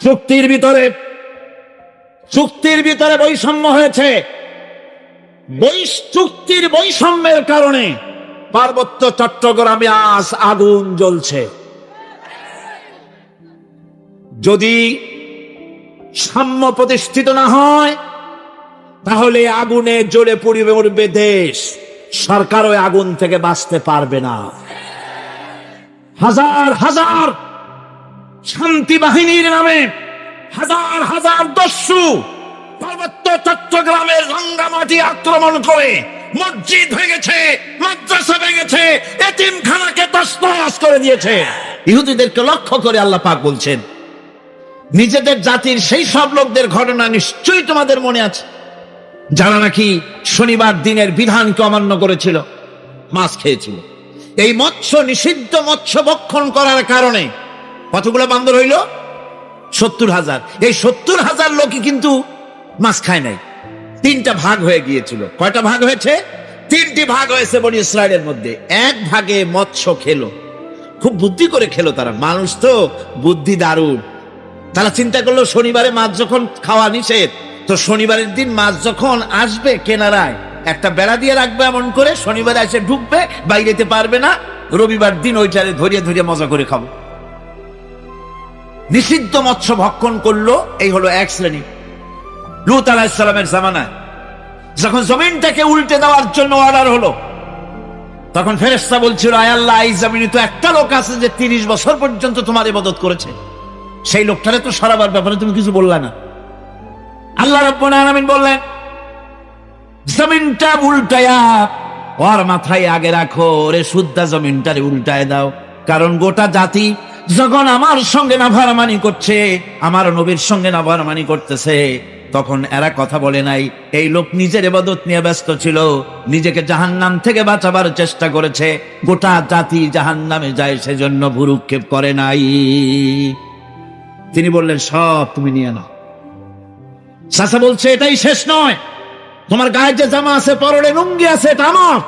চুক্তির ভিতরে বৈষম্য হয়েছে। চুক্তির বৈষম্যের কারণে পার্বত্য চট্টগ্রামে আজ আগুন জ্বলছে। যদি সাম্য প্রতিষ্ঠিত না হয় তাহলে আগুনে জ্বলে পুড়ে মরবে দেশ, সরকার ওই আগুন থেকে বাঁচতে পারবে না। হাজার হাজার শান্তি বাহিনীর নামে হাজার হাজার দস্যু পার্বত্য চট্টগ্রামের রাঙ্গামাটি আক্রমণ করে মসজিদ ভেঙেছে, মাদ্রাসা ভেঙেছে, এতিমখানাকে তছনছ করে দিয়েছে। ইহুদিদেরকে লক্ষ্য করে আল্লাহ পাক বলছেন, নিজেদের জাতির সেই সব লোকদের ঘটনা নিশ্চয়ই তোমাদের মনে আছে যারা নাকি শনিবার দিনের বিধানকে অমান্য করেছিল, মাছ খেয়েছিল। এই নিষিদ্ধ মৎস্য ভক্ষণ করার কারণে কতগুলো বান্দর হইল? 70,000। এই 70,000 লোকই কিন্তু মাছ খায় নাই। 3টা ভাগ হয়ে গিয়েছিল। কয়টা ভাগ হয়েছে? 3টি ভাগ হয়েছে বনি ইসরায়েলের মধ্যে। এক ভাগে মৎস্য খেলো, খুব বুদ্ধি করে খেলো তারা। মানুষ তো বুদ্ধি দারুণ। তারা চিন্তা করলো শনিবারে মাছ যখন খাওয়া নিষেধ, তো শনিবারের দিন মাছ যখন আসবে কেনারায় একটা বেড়া দিয়ে রাখবে, এমন করে শনিবারে এসে ঢুকবে, বাইরেতে পারবে না। রবিবার দিন ওইটারে ধরিয়ে ধরিয়ে মজা করে খাবো। নিষিদ্ধ মৎস্য ভক্ষণ করলো। এই হলো এক শ্রেণী। লূত আলাইহিস সালামের জামানায় যখন জমিনটাকে উল্টে দেওয়ার জন্য অর্ডার হলো, তখন ফেরেশতা বলছিল, আয় আল্লাহ, এই জমিনে তো একটা লোক আছে যে 30 বছর পর্যন্ত তোমার ইবাদত করেছে, সেই লোকটারে তো সরাবার ব্যাপারে তুমি কিছু বললা না। আল্লাহ রাব্বুল আলামিন বললেন, জমিনটা উল্টায়া ওর মাথায় আগে রাখো, ওরে শুদ্ধা জমিনটারে উল্টায় দাও। কারণ গোটা জাতি যখন আমার সঙ্গে নাফরমানি করছে, আমার নবীর সঙ্গে নাফরমানি করতেছে, তখন এরা কথা বলে নাই। এই লোক নিজের ইবাদত নিয়ে ব্যস্ত ছিল, নিজেকে জাহান্নাম থেকে বাঁচাবার চেষ্টা করেছে। গোটা জাতি জাহান্নামে যায়, সেজন্য ভুরুক্ষেপ করে নাই। তিনি বললেন, সব তুমি নিয়ে নাও। চাচা বলছে, এটাই শেষ নয়, তোমার গায়ের যে জামা আছে, পরনে লুঙ্গি আছে, এটা আমার,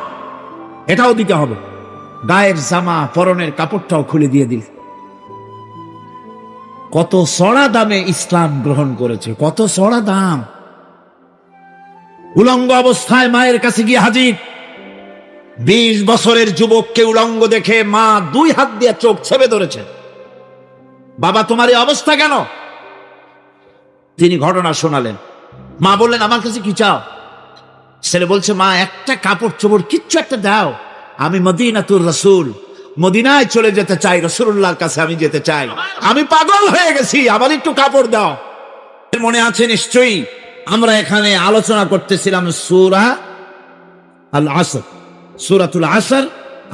এটাও দিতে হবে। গায়ের জামা, পরনের কাপড়টাও খুলে দিয়ে দিল। কত চড়া দামে ইসলাম গ্রহণ করেছে, কত চড়া দাম। উলঙ্গ অবস্থায় মায়ের কাছে গিয়ে হাজির। 20 বছরের যুবককে উলঙ্গ দেখে মা 2 হাত দিয়ে চোখ ছেপে ধরেছে। বাবা, তোমার এই অবস্থা কেন? তিনি ঘটনা শোনালেন। মা বললেন, আমার কাছে কি চাও? ছেলে বলছে, মা, একটা কাপড় চোপড় কিচ্ছু একটা দাও, আমি মদিনাতুর রাসূল, মদিনায় চলে যেতে চাই, রাসূলুল্লাহর কাছে আমি যেতে চাই, আমি পাগল হয়ে গেছি, আমার একটু কাপড় দাও। মনে আছে নিশ্চয়ই, আমরা এখানে আলোচনা করতেছিলাম সূরাতুল আসর,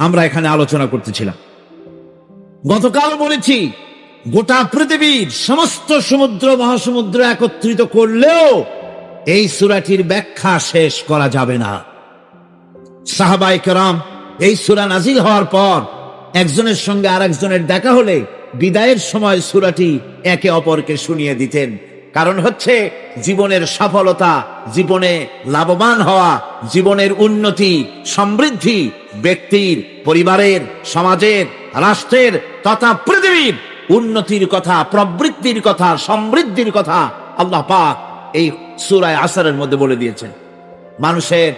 আমরা এখানে আলোচনা করতেছিলাম। গতকাল বলেছি, গোটা পৃথিবীর সমস্ত সমুদ্র মহাসমুদ্র একত্রিত করলেও এই সূরাটির ব্যাখ্যা শেষ করা যাবে না। সাহাবায়ে কেরাম এই সূরা নাজিল হওয়ার পর একজনের সঙ্গে আরেকজনের দেখা হলে বিদায়ের সময় সূরাটি একে অপরকে শুনিয়ে দিতেন। কারণ হচ্ছে জীবনের সফলতা, জীবনে লাভবান হওয়া, জীবনের উন্নতি, সমৃদ্ধি, ব্যক্তির, পরিবারের, সমাজের, রাষ্ট্রের তথা পৃথিবীর উন্নতির কথা, প্রবৃত্তির কথা, সমৃদ্ধির কথা আল্লাহ পাক এই সূরা আসরের মধ্যে বলে দিয়েছেন। মানুষের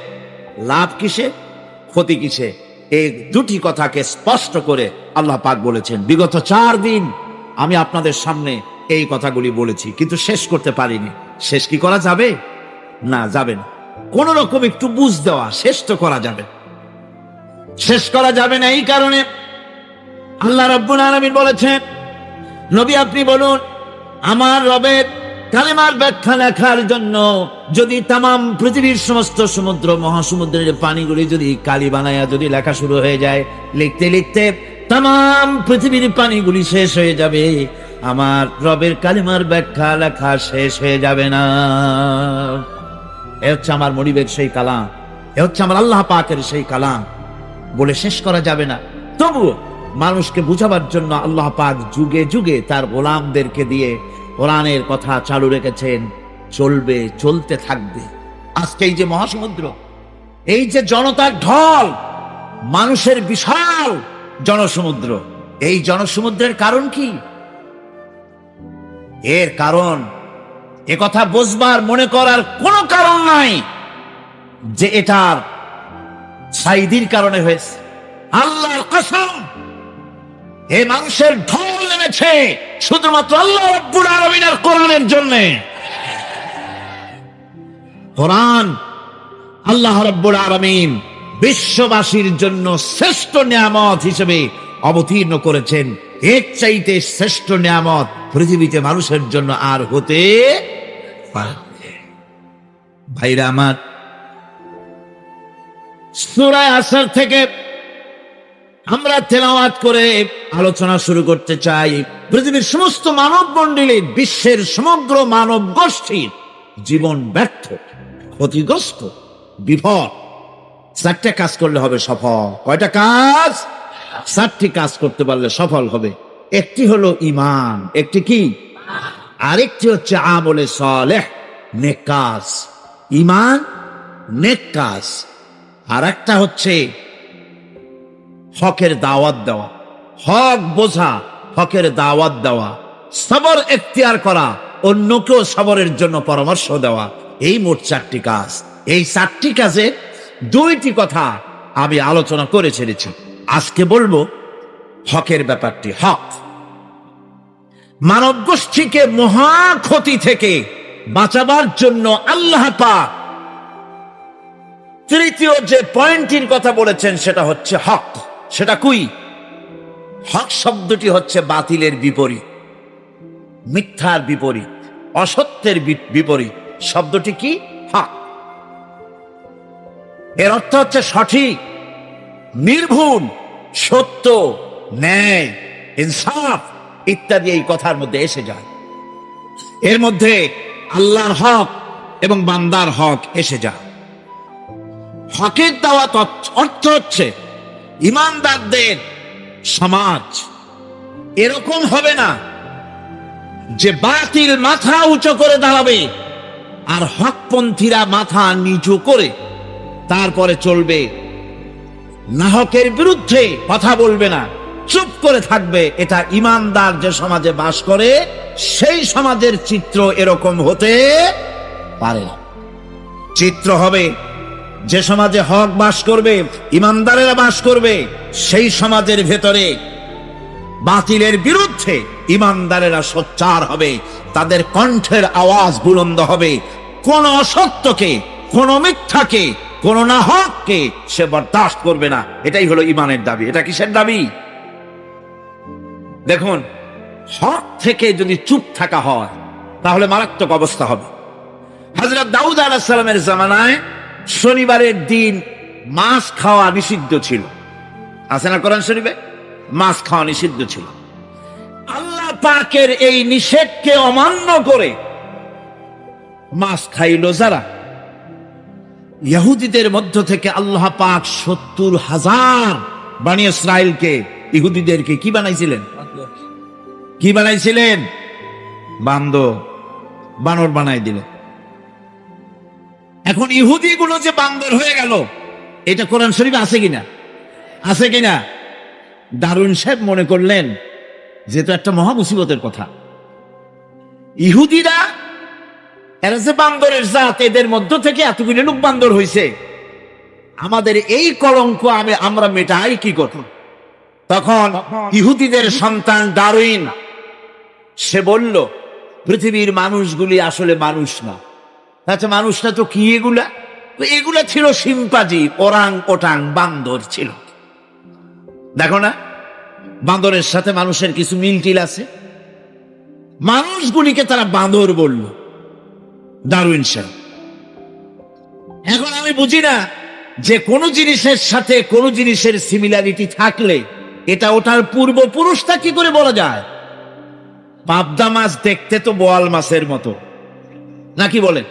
লাভ কিসে, ক্ষতি কিসে, এই দুটি কথাকে স্পষ্ট করে আল্লাহ পাক বলেছেন। বিগত 4 দিন আমি আপনাদের সামনে এই কথাগুলি বলেছি, কিন্তু শেষ করতে পারিনি। শেষ কি করা যাবে? না, যাবে না। কোন রকম একটু বুঝ দেওয়া, শেষ তো করা যাবে, শেষ করা যাবে না। এই কারণে আল্লাহ রাব্বুল আলামিন বলেছেন, নবী আপনি বলুন, আমার রবের কালেমার ব্যাখ্যা লেখার জন্য যদি তামাম পৃথিবীর সমস্ত সমুদ্র মহাসমুদ্রের পানিগুলি যদি কালি বানায়া যদি লেখা শুরু হয়ে যায়, লিখতে লিখতে তামাম পৃথিবীর পানিগুলি শেষ হয়ে যাবে, আমার রবের কালেমার ব্যাখ্যা লেখা শেষ হয়ে যাবে না। এ হচ্ছে আমার মনিবের সেই কালাম, এ হচ্ছে আমার আল্লাহ পাকের সেই কালাম, বলে শেষ করা যাবে না। তবু মানুষকে বুঝাবার জন্য আল্লাহ পাক যুগে যুগে তার গোলামদেরকে দিয়ে কোরআনের কথা চালু রেখেছেন, চলবে, চলতে থাকবে। আজকে এই যে মহাসমুদ্র, এই যে জনতার ঢল, মানুষের বিশাল জনসমুদ্র, এই জনসমুদ্রের কারণ কি? এর কারণ, একথা বুঝবার মনে করার কোনো কারণ নাই যে এটার সাইদির কারণে হয়েছে। আল্লাহর কসম, এই মানুষের ঢল নেমেছে শুধুমাত্র আল্লাহ রাব্বুল আলামিনের কোরআনের জন্য। কোরআন আল্লাহ রাব্বুল আলামিন বিশ্ববাসীর জন্য শ্রেষ্ঠ নিয়ামত হিসেবে অবতীর্ণ করেছেন। এর চাইতে শ্রেষ্ঠ নিয়ামত পৃথিবীতে মানুষের জন্য আর হতে পারে না। ভাইরা আমার, সূরা আসর থেকে আমরা তেলাওয়াত করে আলোচনা শুরু করতে চাই। পৃথিবীর সমস্ত মানব মণ্ডলী, বিশ্বের সমগ্র মানব গোষ্ঠীর জীবন ব্যর্থ, ক্ষতিগ্রস্ত, বিফল। 4টে কাজ করলে হবে সফল। কয়টা কাজ? 4টি কাজ করতে পারলে সফল হবে। একটি হলো ঈমান, একটি কি? আরেকটি হচ্ছে আমলে সালেহ, নেক কাজ। ঈমান, নেক কাজ। আর একটা হচ্ছে হকের দাওয়াত দেওয়া, হক বোঝা, হকের দাওয়াত দেওয়া, সবর এখতিয়ার করা, অন্যকেও সবরের জন্য পরামর্শ দেওয়া। এই মোট 4টি কাজ। এই 4টি কাজে 2টি কথা আমি আলোচনা করে ছেড়েছি। আজকে বলবো হকের ব্যাপারটি। হক মানব গোষ্ঠীকে মহা ক্ষতি থেকে বাঁচাবার জন্য আল্লাহ পাক তৃতীয় যে পয়েন্টের কথা বলেছেন সেটা হচ্ছে হক। সেটা কুই? হক শব্দটি হচ্ছে বাতিলের বিপরীত, মিথ্যার বিপরীত, অসত্যের বিপরীত। শব্দটি কি? হক। এর অর্থ হচ্ছে সঠিক, নির্ভুল, সত্য, ন্যায়, ইনসাফ ইত্যাদি এই কথার মধ্যে এসে যায়। এর মধ্যে আল্লাহর হক এবং বান্দার হক এসে যায়। হকের দাওয়াত অর্থ হচ্ছে ঈমানদারদের সমাজ এরকম হবে না যে বাতিল মাথা উঁচু করে দাঁড়াবে আর হকপন্থীরা মাথা নিচু করে তারপরে চলবে, নাহকের বিরুদ্ধে কথা বলবে না, চুপ করে থাকবে। এটা ঈমানদার যে সমাজে বাস করে সেই সমাজের চিত্র এরকম হতে পারে না। চিত্র হবে যে সমাজে হক বাস করবে, ঈমানদারেরা বাস করবে, সেই সমাজের ভেতরে বাতিলের বিরুদ্ধে ঈমানদারেরা সোচ্চার হবে, তাদের কণ্ঠের আওয়াজ বুলন্দ হবে। কোন অসত্যকে, কোন মিথ্যাকে, কোন না হককে সে বরদাস্ত করবে না। এটাই হলো ঈমানের দাবি। এটা কিসের দাবি? দেখুন, হক থেকে যদি চুপ থাকা হয় তাহলে মারাত্মক অবস্থা হবে। হযরত দাউদ আলাইহিস সালামের জামানায় শনিবারের দিন মাছ খাওয়া নিষিদ্ধ ছিল। আছে না কোরআন শরীফে? মাছ খাওয়া নিষিদ্ধ ছিল। আল্লাহ পাকের এই নিষেধকে অমান্য করে মাছ খাইল যারা, ইহুদিদের মধ্য থেকে আল্লাহ পাক 70,000 বনি ইসরাইলকে, ইহুদিদেরকে কি বানাইছিলেন? কি বানাইছিলেন? বানর বানাই দিলেন। এখন ইহুদি গুলো যে বান্দর হয়ে গেল, এটা কোরআন শরীফে আছে কিনা? আছে কিনা? দারুন সাহেব মনে করলেন যে তো একটা মহা মুসিবতের কথা। ইহুদিরা এরা যে বান্দরের জাত, এদের মধ্য থেকে এতগুলো লোক বান্দর হইছে, আমাদের এই কলঙ্ক আমরা মেটাই কি করব? তখন ইহুদিদের সন্তান ডারউইন সে বলল, পৃথিবীর মানুষগুলি আসলে মানুষ না। আচ্ছা, মানুষটা তো কি এগুলা? এগুলা ছিল শিম্পাজি, ওরাং ওটাং, বান্দর ছিল। দেখো না, বান্দরের সাথে মানুষের কিছু মিল টিল আছে। মানুষগুলিকে তারা বান্দর বলল, ডারউইন সাহেব। এখন আমি বুঝি না যে কোনো জিনিসের সাথে কোনো জিনিসের সিমিলারিটি থাকলে এটা ওটার পূর্বপুরুষটা কি করে বলা যায়? পাবদা মাছ দেখতে তো বোয়াল মাছের মতো, নাকি বলেন?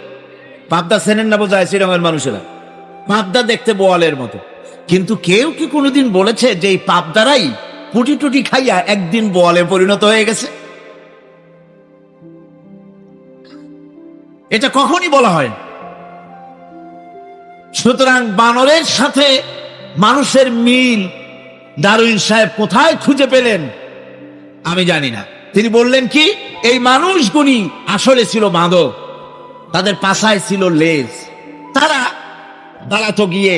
পাবদা চেনেন না বোঝায় শ্রীরঙের মানুষেরা? পাবদা দেখতে বোয়ালের মতো। কিন্তু কেউ কি কোনোদিন বলেছে যে এই পাবদারাই পুটি টুটি খাইয়া একদিন বোয়ালে পরিণত হয়ে গেছে? এটা কখনই বলা হয়। সুতরাং বানরের সাথে মানুষের মিল ডারউইন সাহেব কোথায় খুঁজে পেলেন আমি জানি না। তিনি বললেন কি, এই মানুষগুলি আসলে ছিল বাঁদর, তাদের পাছায় ছিল লেজ। তারা দাঁড়াতো গিয়ে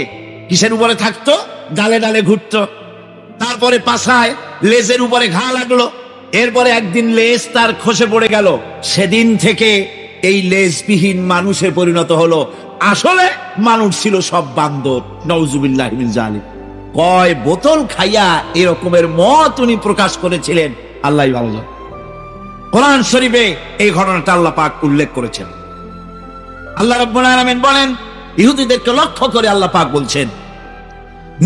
কিসের উপরে থাকতো? ডালে ডালে ঘুরতো। তারপরে পাছায় লেজের উপরে ঘা লাগলো, এরপরে একদিন লেজ তার খসে পড়ে গেল। সেদিন থেকে এই লেজবিহীন মানুষে পরিণত হলো। আসলে মানুষ ছিল সব বান্দর। নউজুবিল্লাহ মিন যালিক। কয় বোতল খাইয়া এরকমের মত উনি প্রকাশ করেছিলেন, আল্লাহ ভালো জানে। কোরআন শরীফে এই ঘটনাটা আল্লাহ পাক উল্লেখ করেছেন। আল্লাহ রাব্বুল আলামিন বলেন, ইহুদিদেরকে লক্ষ্য করে আল্লাহ পাক বলছেন,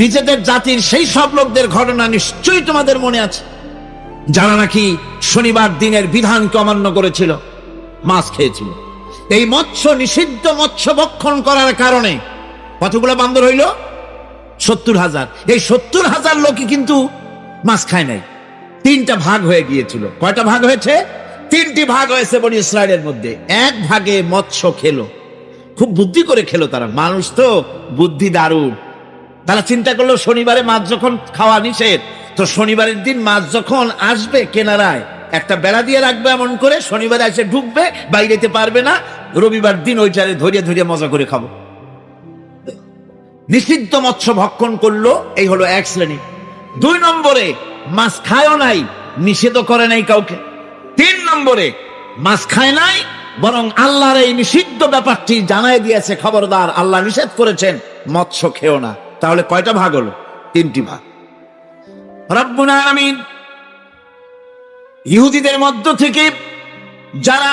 নিজেদের জাতির সেই সব লোকদের ঘটনা নিশ্চয়ই তোমাদের মনে আছে, যারা নাকি শনিবার দিনের বিধানকে অমান্য করেছিল, মাছ খেয়েছিল। এই মৎস্য নিষিদ্ধ মৎস্য ভক্ষণ করার কারণে কতগুলো বান্দর হইল? 70,000। এই 70,000 লোকই কিন্তু মাছ খায় নাই। 3টা ভাগ হয়ে গিয়েছিল। কয়টা ভাগ হয়েছে? 3টি ভাগ হয়েছে বনি ইসরায়েলের মধ্যে। এক ভাগে মৎস্য খেলো, খুব বুদ্ধি করে খেলো তারা। মানুষ তো বুদ্ধি দারুণ। তারা চিন্তা করলো শনিবারে মাছ যখন খাওয়া নিষেধ, তো শনিবারের দিন মাছ যখন আসবে কেনারায় একটা বেড়া দিয়ে রাখবে, এমন করে শনিবারে এসে ঢুকবে, বাইরে যেতে পারবে না। রবিবার দিন ওইটারে ধরিয়ে ধরিয়ে মজা করে খাবো। নিষিদ্ধ মৎস্য ভক্ষণ করলো, এই হলো এক শ্রেণী। 2 নম্বরে মাছ খায়ও নাই, নিষেধও করে নাই কাউকে। 3 নম্বরে মাছ খায় নাই, বরং আল্লাহর এই নিষিদ্ধ ব্যাপারটি জানাই দিয়েছে, খবরদার আল্লাহ নিষেধ করেছেন মৎস্য খেও না। তাহলে কয়টা ভাগ হলো? 3টি ভাগ। রব্বুল আলামিন ইহুদিদের মধ্য থেকে যারা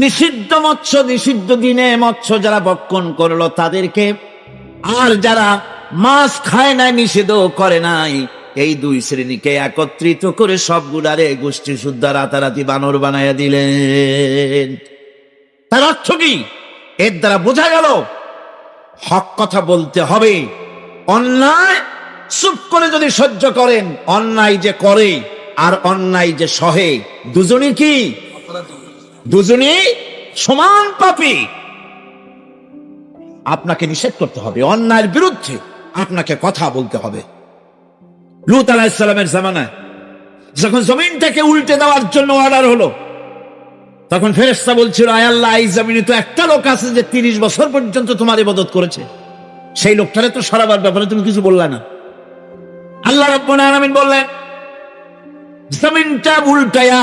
নিষিদ্ধ মৎস্য, নিষিদ্ধ দিনে মৎস্য যারা ভক্ষণ করলো তাদেরকে, আর যারা মাছ খায় নাই, নিষেধও করে নাই, এই 2 শ্রেণীকে একত্রিত করে সবগুলারে গোষ্ঠী শুদ্ধা রাতারাতি বানর বানাইয়া দিলেন। তার অর্থ কি? এর দ্বারা বোঝা গেল হক কথা বলতে হবে। অন্যায় চুপ করে যদি সহ্য করেন, অন্যায় যে করে আর অন্যায় যে সহে, দুজনই কি? দুজনই সমান পাপী। আপনাকে নিষেধ করতে হবে, অন্যায়ের বিরুদ্ধে আপনাকে কথা বলতে হবে। লূত আলাইহিস সালামের জামানায় যখন জমিনটাকে উল্টে দেওয়ার জন্য অর্ডার হলো, তখন ফেরেশতা বলছিল, আয় আল্লাহ, এই জমিনে তো একটা লোক আছে যে 30 বছর পর্যন্ত তোমার ইবাদত করেছে, সেই লোকটারে তো সরাবার ব্যাপারে তুমি কিছু বললা না। আল্লাহ রাব্বুল আলামিন বললেন, জমিনটা উল্টায়া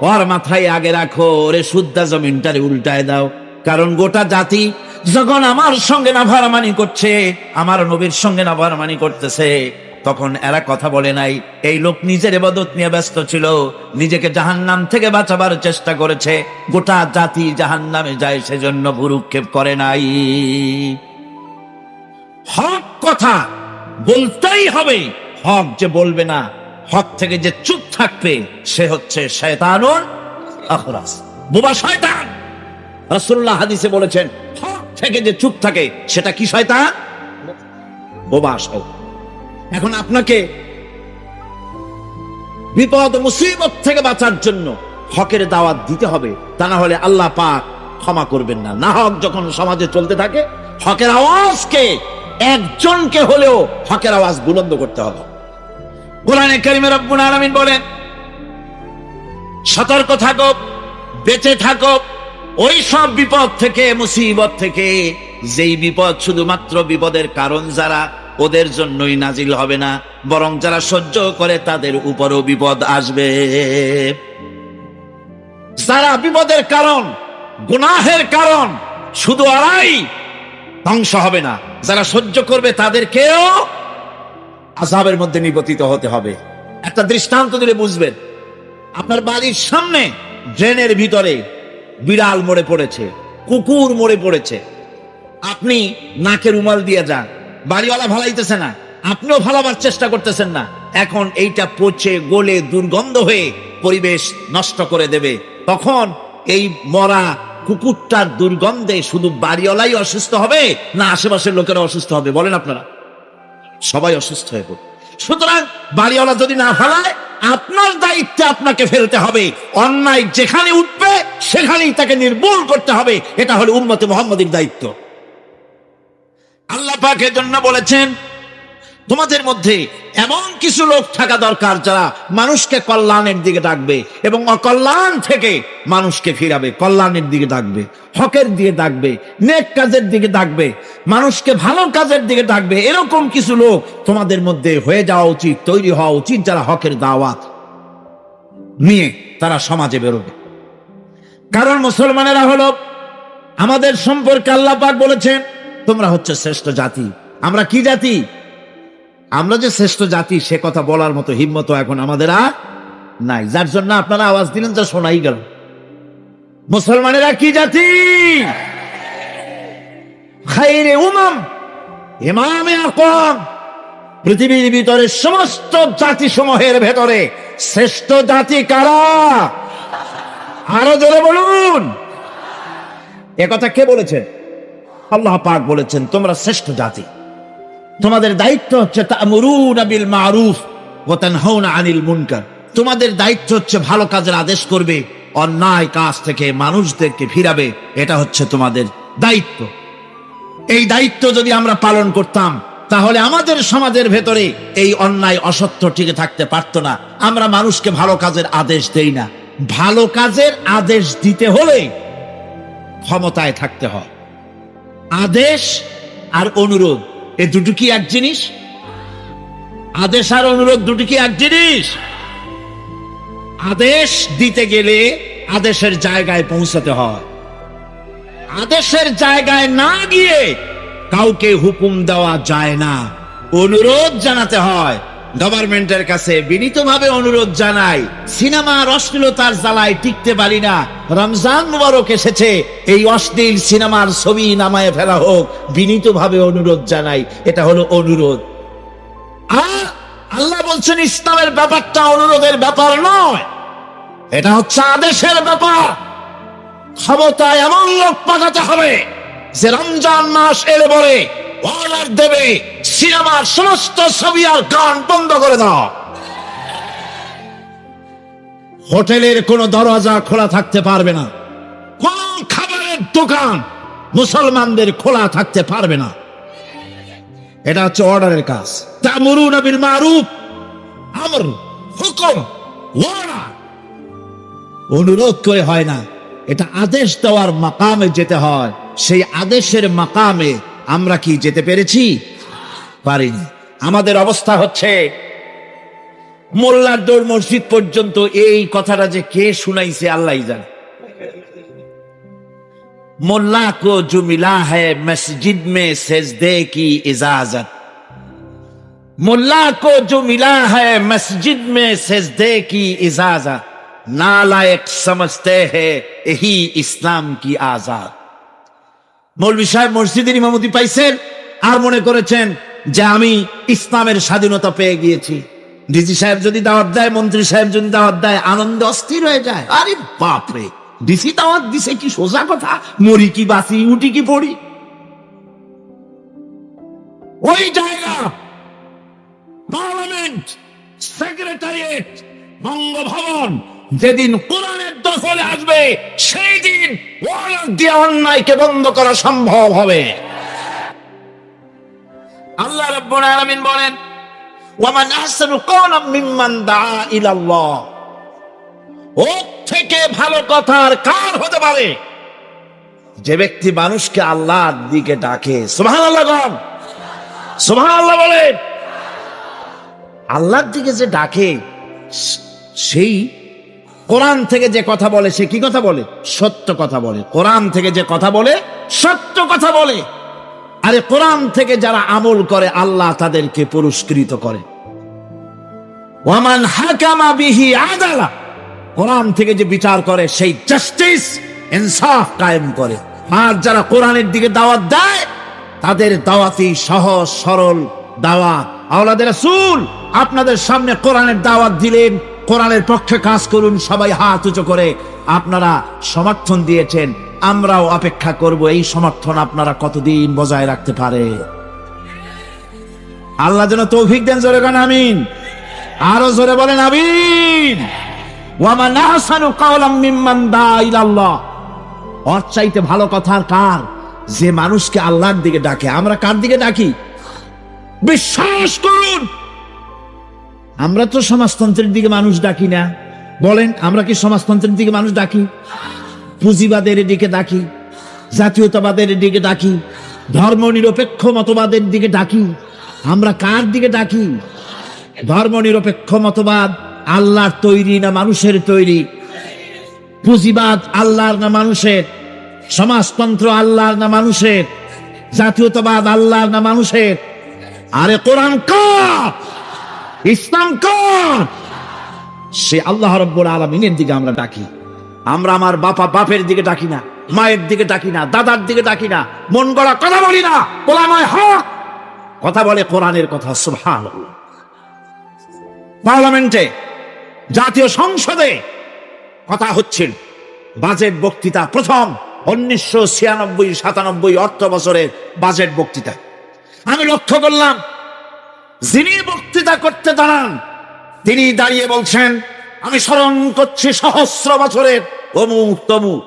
ওর মাথায় আগে রাখো, ওরে শুদ্ধা জমিনটারে উল্টায় দাও। কারণ গোটা জাতি যখন আমার সঙ্গে নাফরমানি করছে, আমার নবীর সঙ্গে নাফরমানি করতেছে, তখন এরা কথা বলে নাই। এই লোক নিজের ইবাদত নিয়ে ব্যস্ত ছিল, নিজেকে জাহান্নাম থেকে বাঁচাবার চেষ্টা করেছে। গোটা জাতি জাহান্নামে যায়, সেজন্য ভুরুক্ষেপ করে নাই। হক কথা বলতেই হবে। হক যে বলবে না, হক থেকে যে চুপ থাকবে, সে হচ্ছে শয়তানুন আখরাস, বোবা শয়তান। রাসূলুল্লাহ হাদিসে বলেছেন, হক থেকে যে চুপ থাকে সেটা কি শয়তান? বোবা শয়তান। এখন আপনাকে বিপদ মুসিবত থেকে বাঁচার জন্য হকের দাওয়াত দিতে হবে, তা না হলে আল্লাহ পাক ক্ষমা করবেন না। না হক যখন সমাজে চলতে থাকে, হকের আওয়াজকে, একজনকে হলেও হকের আওয়াজ বুলন্দ করতে হবে। কোরআনে কারিমে রব্বুল আলামিন বলেন, সতর্ক থাকো, বেঁচে থাকো ওই সব বিপদ থেকে, মুসিবত থেকে, যেই বিপদ শুধুমাত্র বিপদের কারণ যারা, ওদের জন্যই নাজিল হবে না, বরং যারা সহ্য করে তাদের উপরও বিপদ আসবে। যারা বিপদের কারণ, গুনাহের কারণ, শুধু ওরাই ধ্বংস হবে না, যারা সহ্য করবে তাদেরকেও আযাবের মধ্যে নিপতিত হতে হবে। একটা দৃষ্টান্ত দিলে বুঝবেন। আপনার বাড়ির সামনে ড্রেনের ভিতরে বিড়াল মরে পড়েছে, কুকুর মরে পড়েছে, আপনি নাকে রুমাল দিয়ে যান, বাড়িওয়ালা ভালাইতেছে না, আপনিও ভালাবার চেষ্টা করতেছেন না। এখন এইটা পচে গলে দুর্গন্ধ হয়ে পরিবেশ নষ্ট করে দেবে। তখন এই মরা কুকুরটার দুর্গন্ধে শুধু বাড়িওয়ালাই অসুস্থ হবে না আশেপাশের লোকেরা অসুস্থ হবে? বলেন আপনারা, সবাই অসুস্থ হয়ে পড়বে। সুতরাং বাড়িওয়ালা যদি না ফেলায়, আপনার দায়িত্বে আপনাকে ফেলতে হবে। অন্যায় যেখানে উঠবে সেখানেই তাকে নির্মূল করতে হবে। এটা হলো উম্মতে মুহাম্মাদীর দায়িত্ব। আল্লাহ পাক এর জন্য বলেছেন, তোমাদের মধ্যে এমন কিছু লোক থাকা দরকার যারা মানুষকে কল্যাণের দিকে ডাকবে এবং অকল্যাণ থেকে মানুষকে ফিরাবে, কল্যাণের দিকে ডাকবে, হকের দিকে ডাকবে, নেক কাজের দিকে ডাকবে, মানুষকে ভালো কাজের দিকে ডাকবে। এরকম কিছু লোক তোমাদের মধ্যে হয়ে যাওয়া উচিত, তৈরি হওয়া উচিত, যারা হকের দাওয়াত নিয়ে তারা সমাজে বেরোবে। কারণ মুসলমানেরা হলো আমাদের সম্পর্কে আল্লাহ পাক বলেছেন তোমরা হচ্ছে শ্রেষ্ঠ জাতি। আমরা কি জাতি? আমরা যে শ্রেষ্ঠ জাতি সে কথা বলার মতো হিম্মত এখন আমাদের আর নাই, যার জন্য আপনারা আওয়াজ দিলেন যা শোনাই গেল। মুসলমানেরা কি জাতি? খাইরে উমাম, ইমামে আকওয়াম। পৃথিবীর ভিতরে সমস্ত জাতি সমূহের ভেতরে শ্রেষ্ঠ জাতি কারা? আরো জোরে বলুন। একথা কে বলেছেন? আল্লাহ পাক বলেছেন তোমরা শ্রেষ্ঠ জাতি। তোমাদের দায়িত্ব হচ্ছে তা'মুরুনা বিল মারুফ ওয়া তানহাউনা আনিল মুনকার। তোমাদের দায়িত্ব হচ্ছে ভালো কাজের আদেশ করবে, অন্যায় কাজ থেকে মানুষদেরকে ফিরাবে। এটা হচ্ছে তোমাদের দায়িত্ব। এই দায়িত্ব যদি আমরা পালন করতাম তাহলে আমাদের সমাজের ভেতরে এই অন্যায় অসত্য টিকে থাকতে পারতো না। আমরা মানুষকে ভালো কাজের আদেশ দেই না। ভালো কাজের আদেশ দিতে হলে ক্ষমতায় থাকতে হয়। আদেশ আর অনুরোধ এ দুটো কি এক জিনিস? আদেশ আর অনুরোধ দুটো কি এক জিনিস? আদেশ দিতে গেলে আদেশের জায়গায় পৌঁছাতে হয়। আদেশের জায়গায় না গিয়ে কাউকে হুকুম দেওয়া যায় না, অনুরোধ জানাতে হয়। গভর্নমেন্টের কাছে বিনীতভাবে অনুরোধ জানাই, সিনেমার অশ্লীলতার জ্বালায় টিকতে পারি না, রমজান মুবারক এসেছে, এই অশ্লীল সিনেমার ছবি নামায় ফেলা হোক, বিনীতভাবে অনুরোধ জানাই। এটা হলো অনুরোধ। আর আল্লাহ বলছেন ইসলামের ব্যাপারটা অনুরোধের ব্যাপার নয়, এটা হচ্ছে আদেশের ব্যাপার। ক্ষমতায় এমন লোক পাঠাতে হবে যে রমজান মাস এলে পরে অর্ডার দেবে সিনেমার সমস্ত ছবি আর গান বন্ধ করে দাও। হোটেলের কোনো দরজা খোলা থাকতে পারবে না, কোন খাবারের দোকান মুসলমানদের খোলা থাকতে পারবে না। এটা হচ্ছে অর্ডারের কাজ। তা'মুরুনা বিল মারুফ, আমর, হুকুম, ওয়ার্ডার। অনুরোধ করে হয় না, এটা আদেশ দেওয়ার মাকামে যেতে হয়। সেই আদেশের মাকামে আমরা কি যেতে পেরেছি? পারিনি। আমাদের অবস্থা হচ্ছে মোল্লার দৌড় মসজিদ পর্যন্ত। এই কথাটা যে কে শুনাইছে আল্লাহই জানে। মোল্লা কো জো মিলা হ্যায় মসজিদ মে সেজদে কি ইজাজত, মোল্লা কো জো মিলা হ্যায় মসজিদ মে সেজদে কি ইজাজত, নালায়েক সমঝতে হ্যায় यही ইসলাম কি আজাদ। মৌলভী সাহেব মসজিদের ইমামতি পাইছেন আর মনে করেছেন যে আমি ইসলামের স্বাধীনতা পেয়ে গিয়েছি। ডিসি সাহেব যদি দাওয়াত দেয়, মন্ত্রী সাহেব যদি দাওয়াত দেয়, আনন্দে অস্থির হয়ে যায়। আরে বাপরে, ডিসি দাওয়াত দিছে, কি সোজা কথা, মরি কি বাঁচি, উঠি কি পড়ি। ওই জায়গা পার্লামেন্ট, সেক্রেটারিয়েট, বঙ্গভবন যেদিন কোরআনের দখলে আসবে সেই দিন ওয়ালাদ দিয়ে অন্যায়কে বন্ধ করা সম্ভব হবে। আল্লাহ রাব্বুল আলামিন বলেন ওয়ামান আহসানু কাওলাম মিম্মান দাআ ইলাল্লাহ। ওর থেকে ভালো কথা আর কার হতে পারে? যে ব্যক্তি মানুষকে আল্লাহর দিকে ডাকে। সুবহানাল্লাহ বলেন, সুবহানাল্লাহ বলেন। আল্লাহর দিকে যে ডাকে, সেই কোরআন থেকে যে কথা বলে, সে কি কথা বলে? সত্য কথা বলে। কোরআন থেকে যে কথা বলে সত্য কথা বলে। আরে কোরআন থেকে যারা আমল করে আল্লাহ তাদেরকে পুরস্কৃত করে। ওয়ামান হাকামা বিহি আদালা, কোরআন থেকে যে বিচার করে সেই জাস্টিস, ইনসাফ কায়েম করে। আর যারা কোরআনের দিকে দাওয়াত দেয় তাদের দাওয়াতি সহজ সরল দাওয়াত। আওলাদের রাসূল আপনাদের সামনে কোরআনের দাওয়াত দিলেন, কোরআনের পক্ষে কাজ করুন, সবাই হাত উঁচু করে আপনারা সমর্থন দিয়েছেন। আমরাও অপেক্ষা করব এই সমর্থন আপনারা কতদিন বজায় রাখতে পারে। আল্লাহ যেন তৌফিক দেন। জোরে গান আমিন। আরো জোরে বলেন আমিন। ওয়ামান আহসানু কাওলাম মিম্মান দাআ ইলাল্লাহ। ওর চাইতে ভালো কথা আর কার? যে মানুষকে আল্লাহর দিকে ডাকে। আমরা কার দিকে ডাকি? বিশ্বাস করুন। আমরা তো সমাজতন্ত্রের দিকে মানুষ ডাকি না, বলেন আমরা কি সমাজতন্ত্রের দিকে মানুষ ডাকি? পুঁজিবাদের দিকে ডাকি, জাতীয়তাবাদের দিকে ডাকি, ধর্ম নিরপেক্ষ মতবাদের দিকে ডাকি। আমরা কার দিকে ডাকি? ধর্ম নিরপেক্ষ মতবাদ আল্লাহর তৈরি না মানুষের তৈরি? পুঁজিবাদ আল্লাহর না মানুষের? সমাজতন্ত্র আল্লাহর না মানুষের? জাতীয়তাবাদ আল্লাহর না মানুষের? আরে কোরআন কার, ইসলাম কার? সে আল্লাহ রাব্বুল আলামিনের দিকে আমরা ডাকি। আমরা আমার বাপের দিকে ডাকি না, মায়ের দিকে ডাকি না, দাদার দিকে ডাকি না, মন গড়া কথা বলি না। ওলামায়ে হক কথা বলে কোরআনের কথা। সুবহানাল্লাহ। পার্লামেন্টে, জাতীয় সংসদে কথা হচ্ছিল, বাজেট বক্তৃতা, প্রথম 1996-97 অর্থ বছরের বাজেট বক্তৃতা। আমি লক্ষ্য করলাম যিনি বক্তৃতা করতে দাঁড়ান তিনি দাঁড়িয়ে বলছেন, আমি স্মরণ করছি সহস্র বছরের অমুক তমুক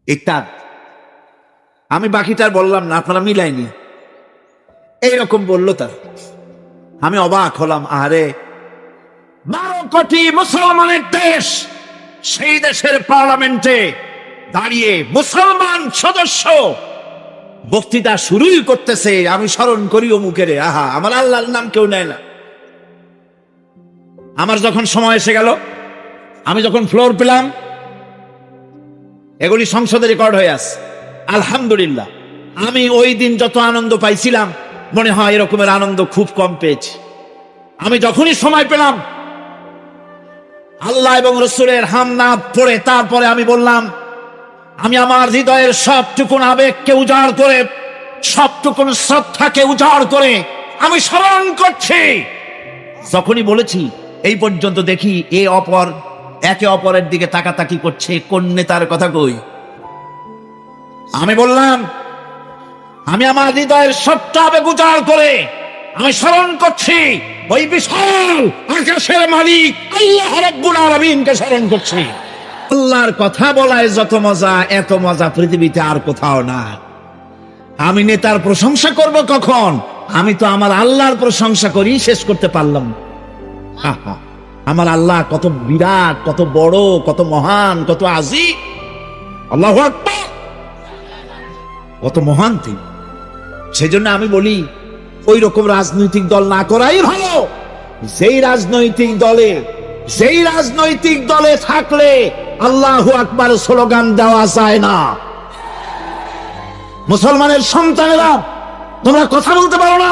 ইত্যাদি। আমি বাকিটার বললাম না, আপনারা মিলাইনি, এইরকম বললো তার। আমি অবাক হলাম, আরে 12 কোটি মুসলমানের দেশ, সেই দেশের পার্লামেন্টে দাঁড়িয়ে মুসলমান সদস্য বক্তৃতা শুরুই করতেছে, আমি স্মরণ করি অমুকের। আহা, আমার আল্লাহর নাম কেউ নেয় না। আমার যখন সময় এসে গেল, আমি যখন ফ্লোর পেলাম, এগুলি সংসদে রেকর্ড হয়ে আছে। আলহামদুলিল্লাহ, আমি ওই দিন যত আনন্দ পাইছিলাম মনে হয় এরকমের আনন্দ খুব কম পেয়েছি। আমি যখনই সময় পেলাম আল্লাহ এবং রসুলের হামনাদ পড়ে তারপরে আমি বললাম, আমি আমার হৃদয়ের সবটুকুন আবেগকে উজাড় করে, সবটুকুন শ্রদ্ধাকে উজাড় করে আমি স্মরণ করছি। যখনই বলেছি এই পর্যন্ত দেখি একে অপরের দিকে তাকাতাকি করছে, কোন নেতার কথা কই। আমি বললাম, আমি আমার হৃদয়ের সবটা আবেগ উজাড় করে আমি স্মরণ করছি ওই বিশাল আকাশের মালিক আল্লাহ রাব্বুল আলামিনকে স্মরণ করছি। আল্লাহর কথা বলায় যত মজা, এত মজা পৃথিবীতে আর কোথাও না। আমি নেতার প্রশংসা করব কখন? আমি তো আমার আল্লাহর প্রশংসা করি, শেষ করতে পারলাম। আমার আল্লাহ কত বিরাট, কত বড়, কত মহান, কত আজিম। আল্লাহু আকবার, কত মহান তিনি। সেজন্য আমি বলি ওই রকম রাজনৈতিক দল না করাই ভালো। যেই রাজনৈতিক দলে থাকলে আল্লাহু আকবার স্লোগান দেওয়া যায় না। মুসলমানের সন্তানেরা, তোমরা কথা বলতে পারো না,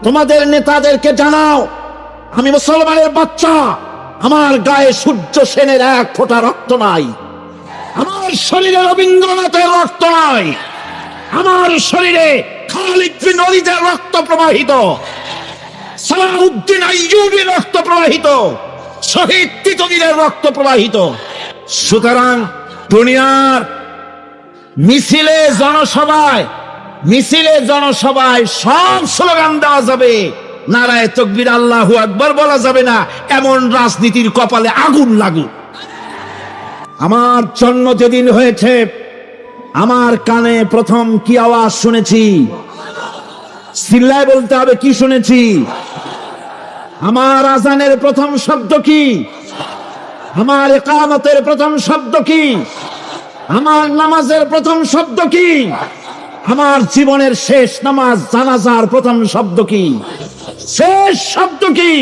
তোমাদের নেতাদেরকে জানাও, আমি মুসলমানের বাচ্চা, আমার গায়ে সূর্য সেনের এক ফোঁটা রক্ত নাই, আমার শরীরে রবীন্দ্রনাথের রক্ত নাই, আমার শরীরে খালিদ বিন ওয়ালিদের রক্ত প্রবাহিত, সালাউদ্দিন আইয়ুবীর রক্ত প্রবাহিত, শহীদ তিতুমীরের রক্ত প্রবাহিত। সুতরাং দুনিয়ার মিছিলে জনসভায় সব স্লোগান দেওয়া যাবে, নারায়ে তাকবীর আল্লাহু আকবার বলা যাবে না, এমন রাজনীতির কপালে আগুন লাগুক। আমার জন্ম যেদিন হয়েছে আমার কানে প্রথম কি আওয়াজ শুনেছি? চিল্লায় বলতে হবে, কি শুনেছি? আমার আজানের প্রথম শব্দ কি? আমার ইকামতের প্রথম শব্দ কি? আমার নামাজের প্রথম শব্দ কি? আমার জীবনের শেষ নামাজ জানাজার প্রথম শব্দ কি? শেষ শব্দ কি?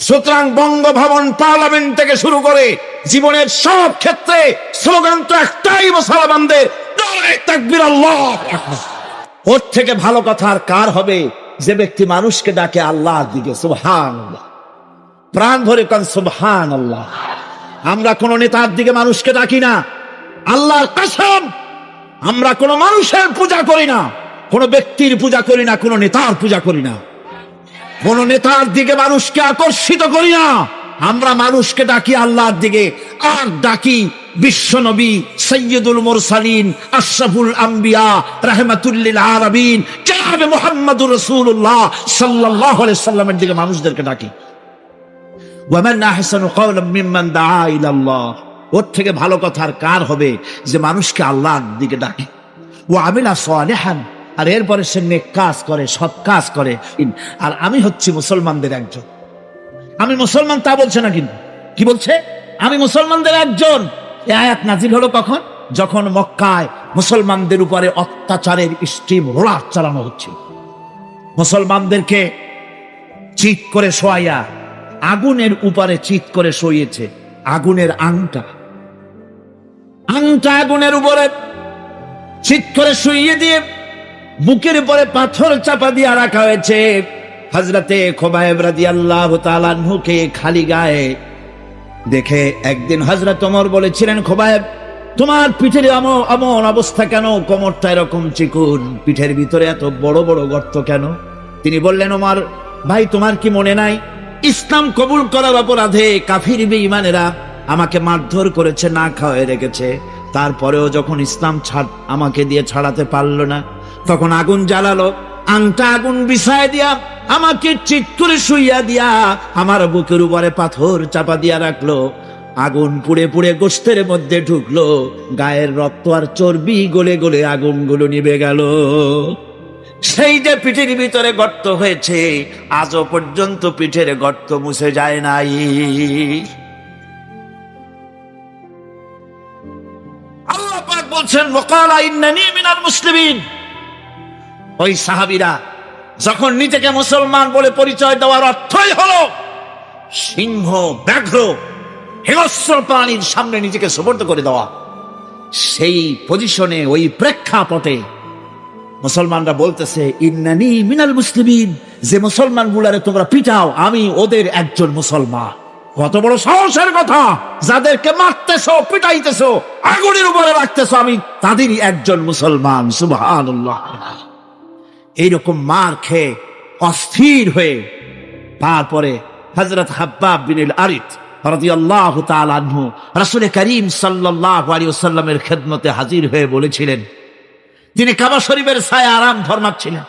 সুতরাং বঙ্গভবন, পার্লামেন্ট থেকে শুরু করে জীবনের সব ক্ষেত্রে স্লোগান তো একটাই মুসলমানদের, নারায়ে তাকবীর আল্লাহু আকবার। ওর থেকে ভালো কথা আর কার হবে যে ব্যক্তি মানুষকে ডাকে আল্লাহর দিকে। সুবহানাল্লাহ, প্রাণ ভরে কান সুবহানাল্লাহ। আমরা কোন নেতার দিকে মানুষকে ডাকি না, আল্লাহর কসম, আমরা কোন মানুষের পূজা করি না, কোন ব্যক্তির পূজা করি না, কোন নেতার পূজা করি না, কোন নেতার দিকে মানুষকে আকর্ষিত করি না। আমরা মানুষকে ডাকি আল্লাহর দিকে, আর ডাকি বিশ্ব নবী সৈয়দুল মুরসালিন আশরাফুল আম্বিয়া রাহমাতুল লিল আলামিন জনাব মুহাম্মদুর রাসূলুল্লাহ সাল্লাল্লাহু আলাইহি সাল্লামের দিকে মানুষদেরকে ডাকি। ওয়া মান আহসানু কাওলাম মিম্মান দাআ ইলাল্লাহ। ওর থেকে ভালো কথা আর কার হবে যে মানুষকে আল্লাহর দিকে ডাকে। ওয়া আমিলা সালিহান, আর এরপরে সে নেক কাজ করে, সৎ কাজ করে। আর আমি হচ্ছি মুসলমানদের একজন। আমি মুসলমান তা বলছে না, কিন্তু কি বলছে? আমি মুসলমানদের একজন। এই আয়াত নাজিল হলো কখন? যখন মক্কায় মুসলমানদের উপরে অত্যাচারের স্টিম রোলার চালানো হচ্ছে। মুসলমানদেরকে চিৎ করে শোয়াইয়া আগুনের উপরে চিৎ করে শোইয়েছে। আগুনের আংটা আগুনের উপরে চিৎ করে শুইয়ে দিয়ে বুকের উপরে পাথর চাপা দিয়ে রাখা হয়েছে। হযরতে খুবাইব রাদিয়াল্লাহু তাআলা আনহুকে খালি গায়ে দেখে একদিন হযরত ওমর বলেছিলেন, খুবাইব, তোমার পিঠের এমন অবস্থা কেন? কোমরটা এরকম চিকুন, পিঠের ভিতরে এত বড় বড় গর্ত কেন? তিনি বললেন, ওমর ভাই, তোমার কি মনে নাই ইসলাম কবুল করার অপরাধে কাফির বেঈমানেরা আমাকে মারধর করেছে, না খাওয়ায় রেখেছে। তারপরেও যখন ইসলাম আমাকে দিয়ে ছাড়াতে পারলো না, তখন আগুন জ্বালালো, আংটা আগুন বিছায় দিয়া আমাকে চিৎ করে শুইয়া দিয়া আমার বুকের উপরে পাথর চাপা দিয়া রাখলো। আগুন পুড়ে পুড়ে গোশতের মধ্যে ঢুকলো, গায়ের রক্ত আর চর্বি গলে গলে আগুনগুলো নিভে গেল। সেই যে পিঠের ভিতরে গর্ত হয়েছে, আজও পর্যন্ত পিঠের গর্ত মুছে যায় নাই। আল্লাহ পাক বলছেন, ওয়াকালা ইন্নানী মিনাল মুসলিমিন। ওই সাহাবীরা যখন নিজেকে মুসলমান বলে পরিচয় দেওয়ার অর্থই হলো সিংহ, ব্যাঘ্র, হিংস্র প্রাণীর সামনে নিজেকে সুপর্দ করে দেওয়া, সেই পজিশনে, ওই প্রেক্ষাপটে মুসলমানরা বলতেছে, ইন্নানী মিনাল মুসলিমিন, যে মুসলমান গুলারে তোমরা পিটাও, আমি ওদের একজন মুসলমান। কত বড় সাহসের কথা! যাদেরকে মারতেছো, পিটাইতেছো, আগুনের উপরে রাখতেছো, আমি তাদেরই একজন মুসলমান। সুবহানাল্লাহ। এইরকম মার খেয়ে অস্থির হয়ে তারপরে হযরত হাব্বাব বিন আরিত রাদিয়াল্লাহু তাআলা আনহু রাসূল করিম সাল্লাল্লাহু আলাইহি ওয়াসাল্লামের খেদমতে হাজির হয়ে বলেছিলেন, তিনি কাবা শরীফের ছায়া আরাম ফরমাচ্ছিলেন।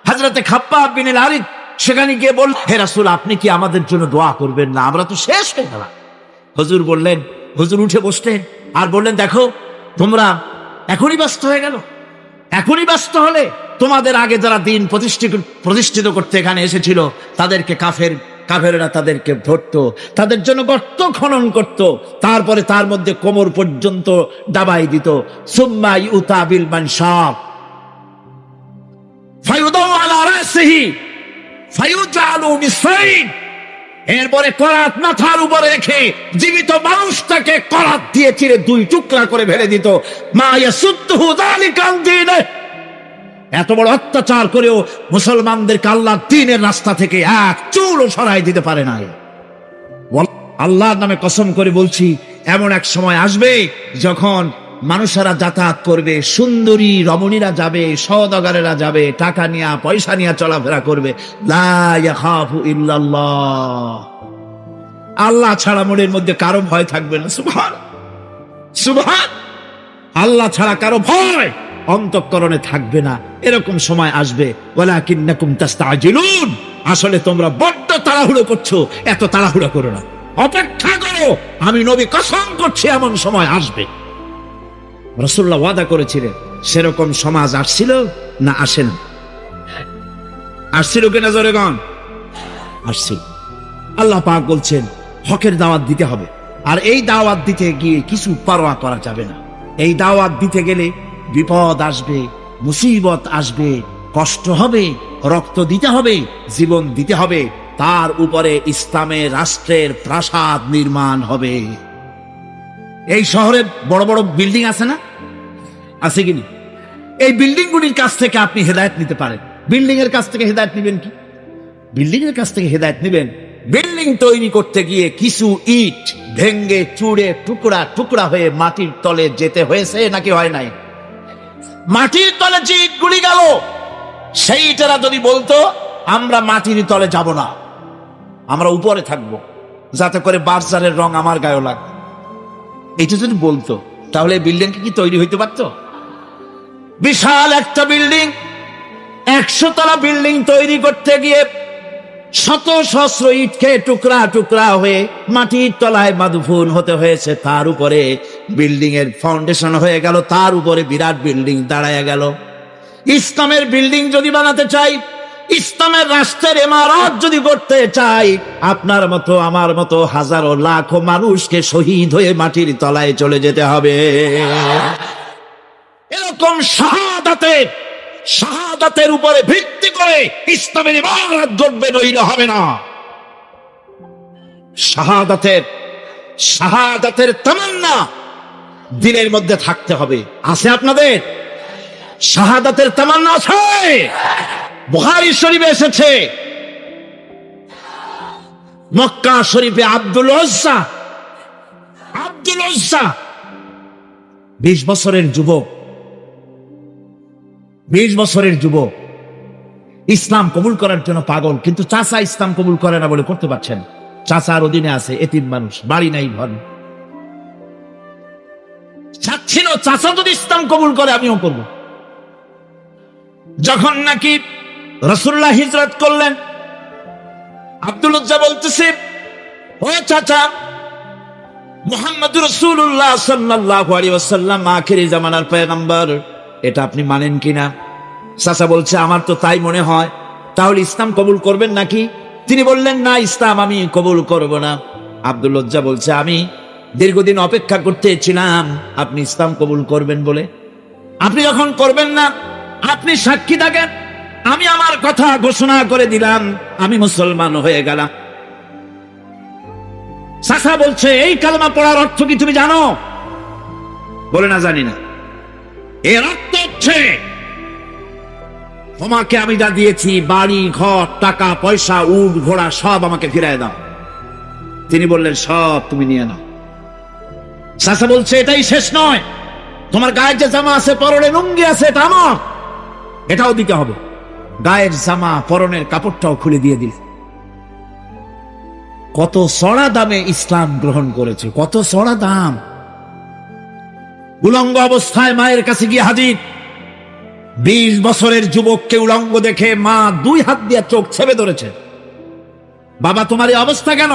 হযরত হাব্বাব বিন আরিত সেখানে গিয়ে বললেন, হে রাসূল, আপনি কি আমাদের জন্য দোয়া করবেন না? আমরা তো শেষ হয়ে গেলাম। হুজুর বললেন, হুজুর উঠে বসলেন আর বললেন, দেখো, তোমরা এখনই ব্যস্ত হয়ে গেল। এখনই ব্যস্ত হলে তোমাদের আগে যারা দিন প্রতিষ্ঠিত করতে এখানে এসেছিল, তাদেরকে কাফেররা তাদেরকে ধরতো, তাদের জন্য গর্ত খনন করত, তারপরে তার মধ্যে কোমর পর্যন্ত দাবাই দিত। সুম্মা ইউতা বিল মানশাব ফায়ুদাউ আলা রাসিহি ফায়ুজালু নিসাইন। এরপরে করাত মাথার উপরে রেখে জীবিত মানুষটাকে করাত দিয়ে চিরে দুই টুকরা করে ফেলে দিত। মা ইয়াসুদ্দুহু যালিকা আন দীনে। এত বড় অত্যাচার করেও মুসলমানদেরকে আল্লাহর দ্বীনের রাস্তা থেকে এক চুলও সরাই দিতে পারে না। আল্লাহর নামে কসম করে বলছি, এমন এক সময় আসবে যখন মানুষেরা যাতায়াত করবে, সুন্দরী রমণীরা যাবে, সওদাগরেরা যাবে, টাকা নিয়ে পয়সা নিয়ে চলাফেরা করবে। লা ইয়াখাফু ইল্লাল্লাহ। আল্লাহ ছাড়া মনের মধ্যে কারো ভয় থাকবে না। সুবহান সুবহান। আল্লাহ ছাড়া কারো ভয় অন্তঃকরণে থাকবে না। এরকম সময় আসবে, ওয়ালাকিন্নাকুম তাস্তাজিলুন। আসলে তোমরা বড্ড তাড়াহুড়ো করছো। এত তাড়াহুড়ো করো না, অপেক্ষা করো। আমি নবী কসম করছি, এমন সময় আসবে। রাসূলুল্লাহ ওয়াদা করেছিলেন। সেরকম সমাজ আসছিল না আসে না? আসছিল কিনা জোরে গণ? আসছিল। আল্লাহ পাক বলছেন, হকের দাওয়াত দিতে হবে। আর এই দাওয়াত দিতে গিয়ে কিছু পরোয়া করা যাবে না। এই দাওয়াত দিতে গেলে বিপদ আসবে, মুসিবত আসবে, কষ্ট হবে, রক্ত দিতে হবে, জীবন দিতে হবে। তার উপরে ইসলামের রাষ্ট্রের প্রাসাদ নির্মাণ হবে। এই শহরে বড় বড় বিল্ডিং আছে না? আছে কিনা? এই বিল্ডিং গুলির কাছ থেকে আপনি হেদায়েত নিতে পারেন। বিল্ডিং এর কাছ থেকে হেদায়েত নেবেন কি? বিল্ডিং এর কাছ থেকে হেদায়েত নেবেন বিল্ডিং তৈরি করতে গিয়ে কিছু ইট ভেঙ্গে চুড়ে টুকরা টুকরা হয়ে মাটির তলে যেতে হয়েছে নাকি হয় নাই? মাটির তলে যে ইটগুলি গেল, সেই ইটেরা যদি বলতো আমরা মাটির তলে যাব না, আমরা উপরে থাকবো, যাতে করে বার্জারের রং আমার গায়ে লাগবে, এটা যদি বলতো, তাহলে বিল্ডিং কি তৈরি হইতে পারতো? বিশাল একটা বিল্ডিং, 100 তলা বিল্ডিং তৈরি করতে গিয়ে শত সহস্র ইটকে টুকরা টুকরা হয়ে মাটির তলায় মাদফুন হতে হয়েছে। তার উপরে বিল্ডিং এর ফাউন্ডেশন হয়ে গেল, তার উপরে বিরাট বিল্ডিং দাঁড়ায় গেল। ইসলামের বিল্ডিং যদি বানাতে চাই, ইসলামের রাষ্ট্রের ইমারত যদি করতে চাই, আপনার মতো আমার মতো হাজারো লাখো মানুষকে শহীদ হয়ে মাটির তলায় চলে যেতে হবে। এরকম শাহাদাতের উপরে ভিত্তি করে ইসলামের ইমারত গড়বে, নইলে হবে না। শাহাদাতের তামান্না দিলের মধ্যে থাকতে হবে। আছে আপনাদের শাহাদাতের তামান্না? আছে। বুখারী শরীফে এসেছে, মক্কা শরীফে আব্দুল উজ্জা 20 বছরের যুবক, 20 বছরের যুবক ইসলাম কবুল করার জন্য পাগল, কিন্তু চাচা ইসলাম কবুল করে না বলে করতে পারছেন। চাচার অধীনে আছে, এতিম মানুষ, বাড়ি নাই, ঘর। চাচ্ছিল চাচা যদি ইসলাম কবুল করে আমিও করব। যখন নাকি রাসূলুল্লাহ হিজরত করলেন, আব্দুল উজ্জা বলতেছে, ও চাচা, মুহাম্মদুর রাসূলুল্লাহ সাল্লাল্লাহু আলাইহি ওয়াসাল্লাম আখিরি জামানার পয়গম্বর, এটা আপনি মানেন কিনা? চাচা বলছে, আমার তো তাই মনে হয়। তাহলে ইসলাম কবুল করবেন নাকি? তিনি বললেন, না, ইসলাম আমি কবুল করব না। আব্দুল উজ্জা বলছে, আমি দীর্ঘদিন অপেক্ষা করতেছিলাম আপনি ইসলাম কবুল করবেন বলে। আপনি যখন করবেন না, আপনি সাক্ষী থাকেন, আমি আমার কথা ঘোষণা করে দিলাম, আমি মুসলমান হয়ে গেলাম। চাচা বলছে, এই কালেমা পড়ার অর্থ কি তুমি জানো? বলে, না, জানি না। এর অর্থ হচ্ছে, তোমাকে আমি যা দিয়েছি, বাড়ি ঘর টাকা পয়সা উট ঘোড়া, সব আমাকে ফিরায় দাও। তিনি বললেন, সব তুমি নিয়ে নাও। চাচা বলছে, এটাই শেষ নয়, তোমার গায়ের যে জামা আছে, পরনে লুঙ্গি আছে, এটা আমার, এটাও দিতে হবে। গায়ের জামা পরনের কাপড়টাও খুলে দিয়ে দিল। কত চড়া দামে ইসলাম গ্রহণ করেছে, কত চড়া দাম। উলঙ্গ অবস্থায় মায়ের কাছে গিয়ে হাজির। 20 বছরের যুবককে উলঙ্গ দেখে মা 2 হাত দিয়ে চোখ ছেপে ধরেছে। বাবা, তোমার এই অবস্থা কেন?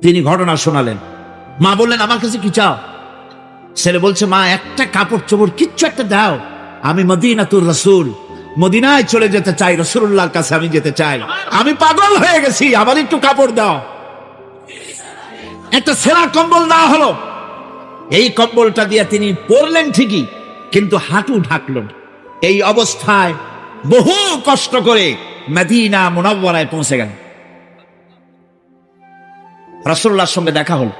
তিনি ঘটনা শোনালেন। মা বললেন, আমার কাছে কি চাও? ছেলে বলছে, মা, একটা কাপড় চোপড় কিচ্ছু একটা দাও, আমি মদিনাতুর রাসূল, মদিনায় চলে যেতে চাই, রাসূলুল্লাহর কাছে আমি যেতে চাই, আমি পাগল হয়ে গেছি, আবার একটু কাপড় দাও। একটা সেরা কম্বল দেওয়া হলো। এই কম্বলটা দিয়ে তিনি পরলেন ঠিকই, কিন্তু হাঁটু ঢাকলেন। এই অবস্থায় বহু কষ্ট করে মদিনা মুনাওয়ারায় পৌঁছে গেলেন। রাসূলুল্লাহর সঙ্গে দেখা হল।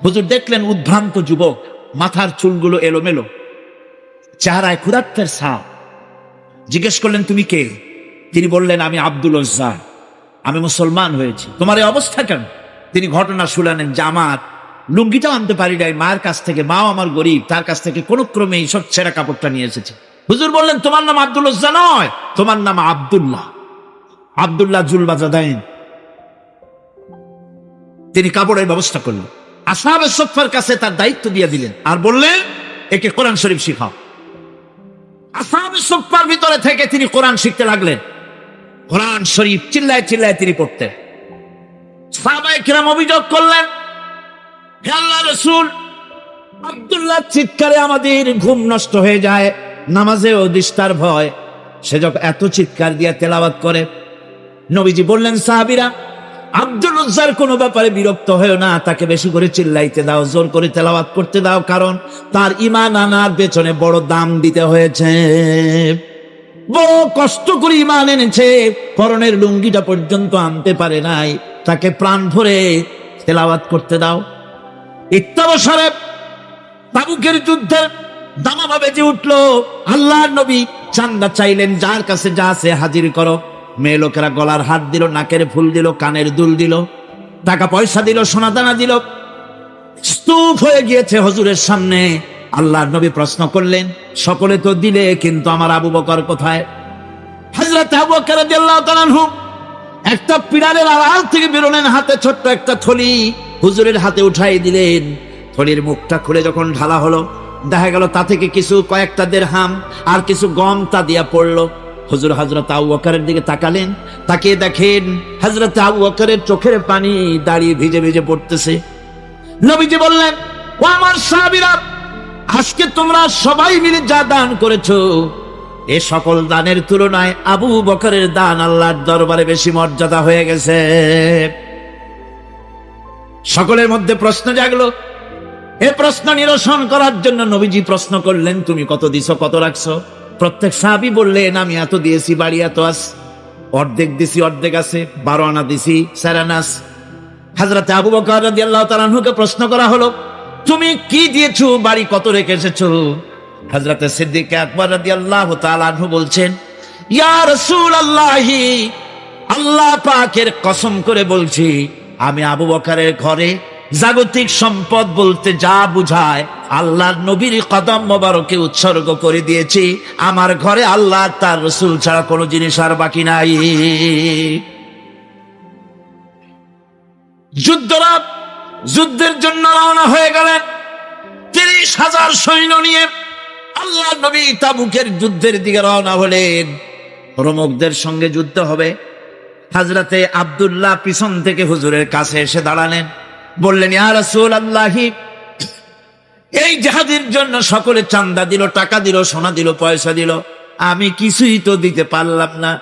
হুজুর দেখলেন উদ্ভ্রান্ত যুবক, মাথার চুলগুলো এলোমেলো, চেহারায় ক্ষুধার্তের ছাপ। জিজ্ঞেস করলেন, তুমি কে? তিনি বললেন, আমি আব্দুল উজ্জা, আমি মুসলমান হয়েছি। তোমার এই অবস্থা কেন? তিনি ঘটনা শুনালেন যে আমার লুঙ্গিটাও আনতে পারি নাই মায়ের কাছ থেকে, মাও আমার গরিব, তার কাছ থেকে কোন ক্রমে এই সব ছেঁড়া কাপড়টা নিয়ে এসেছে। হুজুর বললেন, তোমার নাম আব্দুল উজ্জা নয়, তোমার নাম আব্দুল্লাহ জুলবাজাদাইন। তিনি কাপড়ের ব্যবস্থা করলেন, আসহাবে সুফফার কাছে তার দায়িত্ব দিয়ে দিলেন, আর বললেন, একে কোরআন শরীফ শিখাও। আসহাবে সুফফার ভিতরে থেকে তিনি কোরআন শিখতে লাগলেন। কোরআন শরীফ চিল্লায় চিল্লায় তিনি পড়তেন। সাহাবায়ে কিরাম অভিযোগ করলেন, হে আল্লাহর রাসূল, আব্দুল্লাহ চিৎকারে আমাদের ঘুম নষ্ট হয়ে যায়, নামাজেও ডিস্টার্ব হয়, সে যখন এত চিৎকার দিয়ে তেলাওয়াত করে। নবীজি বললেন, সাহাবীরা, আব্দুল উজ্জার কোনো ব্যাপারে বিরক্ত হয়েও না, তাকে বেশি করে চিল্লাইতে দাও, জোর করে তেলাওয়াত করতে দাও, কারণ তার ঈমান আনার পেছনে বড় দাম দিতে হয়েছে, বড় কষ্ট করে ঈমান এনেছে, পরনের লুঙ্গিটা পর্যন্ত আনতে পারে নাই, তাকে প্রাণ ভরে তেলাওয়াত করতে দাও। ইত্তাবসরে তাবুকের যুদ্ধের দামামা বেজে উঠলো। আল্লাহর নবী চান্দা চাইলেন, যার কাছে যা আছে হাজির করো। মেয়ে লোকেরা গলার হাত দিল, নাকের ফুল দিল, কানের দুল দিল, টাকা পয়সা দিল, সোনা দানা দিল। স্তূপ হয়ে গিয়েছে হুজুরের সামনে। আল্লাহর নবী প্রশ্ন করলেন, সকলে তো দিলে, কিন্তু আমার আবু বকর কোথায়? হযরত আবু বকর রাদিয়াল্লাহু তাআলা আনহু একটা পিড়ারের আড়াল থেকে বেরোলেন, হাতে ছোট্ট একটা থলি হুজুরের হাতে উঠাই দিলেন। থলির মুখটা খুলে যখন ঢালা হলো, দেখা গেল তা থেকে কিছু কয়েকটা দিরহাম আর কিছু গম তা দিয়া পড়লো। হুজুর হযরত আবু বকরের দিকে তাকালেন, তাকিয়ে দেখেন হযরত আবু বকরের চোখের পানি দাঁড়িয়ে ভিজে ভিজে পড়তেছে। নবীজি বললেন, ও আমার সাহাবীরা, আজকে তোমরা সবাই মিলে যা দান করেছো, এ সকল দানের তুলনায় আবু বকরের দান আল্লাহর দরবারে বেশি মর্যাদা হয়ে গেছে। সকলের মধ্যে প্রশ্ন জাগলো। এ প্রশ্ন নিরসন করার জন্য নবীজি প্রশ্ন করলেন, তুমি কত দিছো, কত রাখছো? প্রত্যেক সাহাবী বললেন, আমি এত দিয়েছি, বাড়ি এত আছে, অর্ধেক দিছি, অর্ধেক আছে, 12 আনা দিছি, 4 আনা আছে। হযরতে আবু বকর রাদিয়াল্লাহু তাআলা আনহুকে প্রশ্ন করা হলো, তুমি কি দিয়েছো, বাড়ি কত রেখে এসেছো? হযরতে সিদ্দিক আকবর রাদিয়াল্লাহু তাআলা আনহু বলছেন, ইয়া রাসূলুল্লাহ, আল্লাহ পাকের কসম করে বলছি, আমি আবু বকরের ঘরে জাগতিক সম্পদ বলতে যা বুঝায় আল্লাহর নবীর কদম মোবারকে উৎসর্গ করে দিয়েছি। আমার ঘরে আল্লাহ তার রাসূল ছাড়া কোনো জিনিস আর বাকি নাই। যুদ্ধের জন্য রওনা হয়ে গেলেন 30,000 সৈন্য নিয়ে। আল্লাহ নবী তাবুকের যুদ্ধের দিকে রওনা হলেন। রোমকদের সঙ্গে যুদ্ধ হবে। হযরতে আব্দুল্লাহ পিছন থেকে হুজুরের কাছে এসে দাঁড়ালেন, বললেন, ইয়া রাসূলুল্লাহ, এই জিহাদের জন্য সকলে চাঁদা দিল, টাকা দিল, সোনা দিল, পয়সা দিল, আমি কিছুই তো দিতে পারলাম না।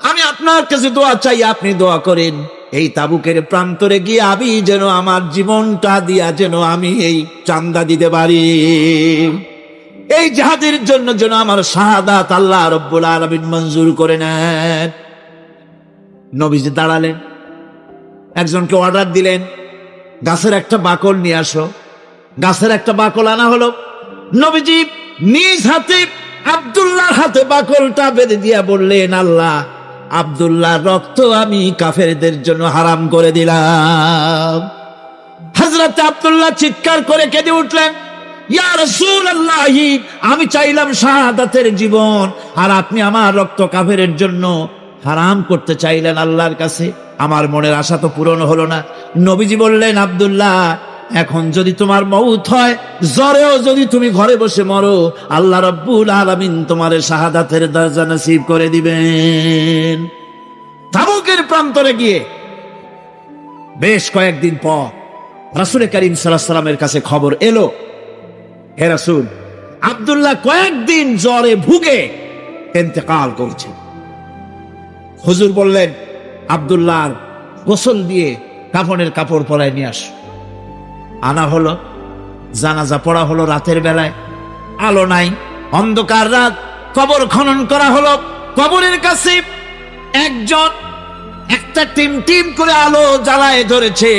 আমি আপনার কাছে দোয়া চাই, আপনি দোয়া করেন, এই তাবুকের প্রান্তরে গিয়ে আমি যেন আমার জীবনটা দিয়া যেন আমি এই চাঁদা দিতে পারি, এই জিহাদের জন্য যেন আমার শাহাদাত আল্লাহ রাব্বুল আলামিন মঞ্জুর করে নেন। নবীজি দাঁড়ালেন, একজনকে অর্ডার দিলেন, গাছের একটা বাকল নিয়ে আসো। গাছের একটা বাকল আনা হলো। নবীজি নিজ হাতে আব্দুল্লাহর হাতে বাকলটা বেঁধে দিয়া বললেন, আল্লাহ, আব্দুল্লাহর রক্ত আমি কাফেরদের জন্য হারাম করে দিলাম। হযরত আব্দুল্লাহ চিৎকার করে কেঁদে উঠলেন, ইয়া রাসূলুল্লাহ, আমি চাইলাম শাহাদাতের জীবন, আর আপনি আমার রক্ত কাফেরের জন্য হারাম করতে চাইলেন আল্লাহর কাছে। আমার মনের আশা তো পূরণ হলো না। নবীজি বললেন, আব্দুল্লাহ, এখন যদি তোমার মউত হয়, জ্বরেও যদি তুমি ঘরে বসে মরো, আল্লাহ রাব্বুল আলামিন তোমার শাহাদাতের দরজা নসিব করে দিবেন। তাবুকের প্রান্তরে গিয়ে বেশ কয়েকদিন পর রাসূল করিম সাল্লাল্লাহু আলাইহি ওয়াসাল্লামের কাছে খবর এলো, হে রাসূল, আব্দুল্লাহ কয়েকদিন জ্বরে ভুগে ইন্তেকাল করেছে। হুজুর বললেন, আব্দুল্লাহর গোসল দিয়ে কাফনের কাপড় পরায় নিয়ে আস। আনা হলো, জানাজা পড়া হলো। রাতের বেলায় আলো নাই, অন্ধকার রাত। কবর খনন করা হলো। কবরের কাছে একজন একটা টিম টিম করে আলো জ্বালায় ধরেছে,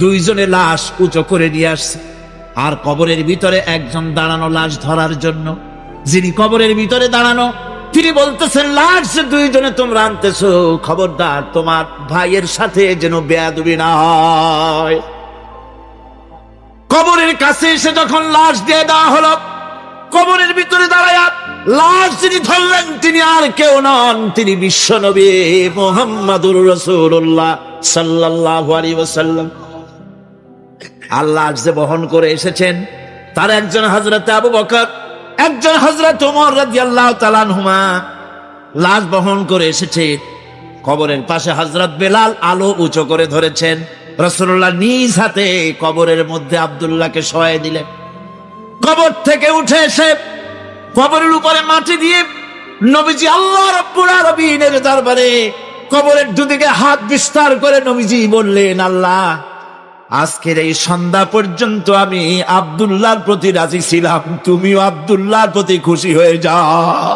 দুইজনে লাশ উঁচু করে নিয়ে আসছে। আর কবরের ভিতরে একজন দাঁড়ানো লাশ ধরার জন্য। যিনি কবরের ভিতরে দাঁড়ানো, তিনি বলতেছেন, লাশ যে দুইজনে তোমরা আনতেছো, খবরদার তোমার ভাইয়ের সাথে যেন বেয়াদবি না হয়। কবরের কাছে এসে যখন লাশ দিয়ে দেওয়া হলো, কবরের ভিতরে দাঁড়ায়া লাশ যিনি ধরলেন, তিনি আর কেউ নন, তিনি বিশ্বনবী মুহাম্মাদুর রাসূলুল্লাহ সাল্লাল্লাহু আলাইহি ওয়াসাল্লাম। আল্লাহ যে বহন করে এসেছেন, তার একজন হযরত আবু বকর, একজন হযরত ওমর রাদিয়াল্লাহু তাআলা আনহুমা লাশ বহন করে এসেছে। কবরের পাশে হযরত বেলাল আলো উঁচু করে ধরেছেন। রাসূলুল্লাহ নিজ হাতে কবরের মধ্যে আব্দুল্লাহকে শোয়াই দিলেন। কবর থেকে উঠে এসে কবরের উপরে মাটি দিয়ে নবীজি আল্লাহ রাব্বুল আলামিনের দরবারে কবরের দুদিকে হাত বিস্তার করে নবীজি বললেন, আল্লাহ, আজকের এই সন্ধ্যা পর্যন্ত আমি আব্দুল্লাহর প্রতি রাজি ছিলাম, তুমিও আব্দুল্লাহর প্রতি খুশি হয়ে যাও।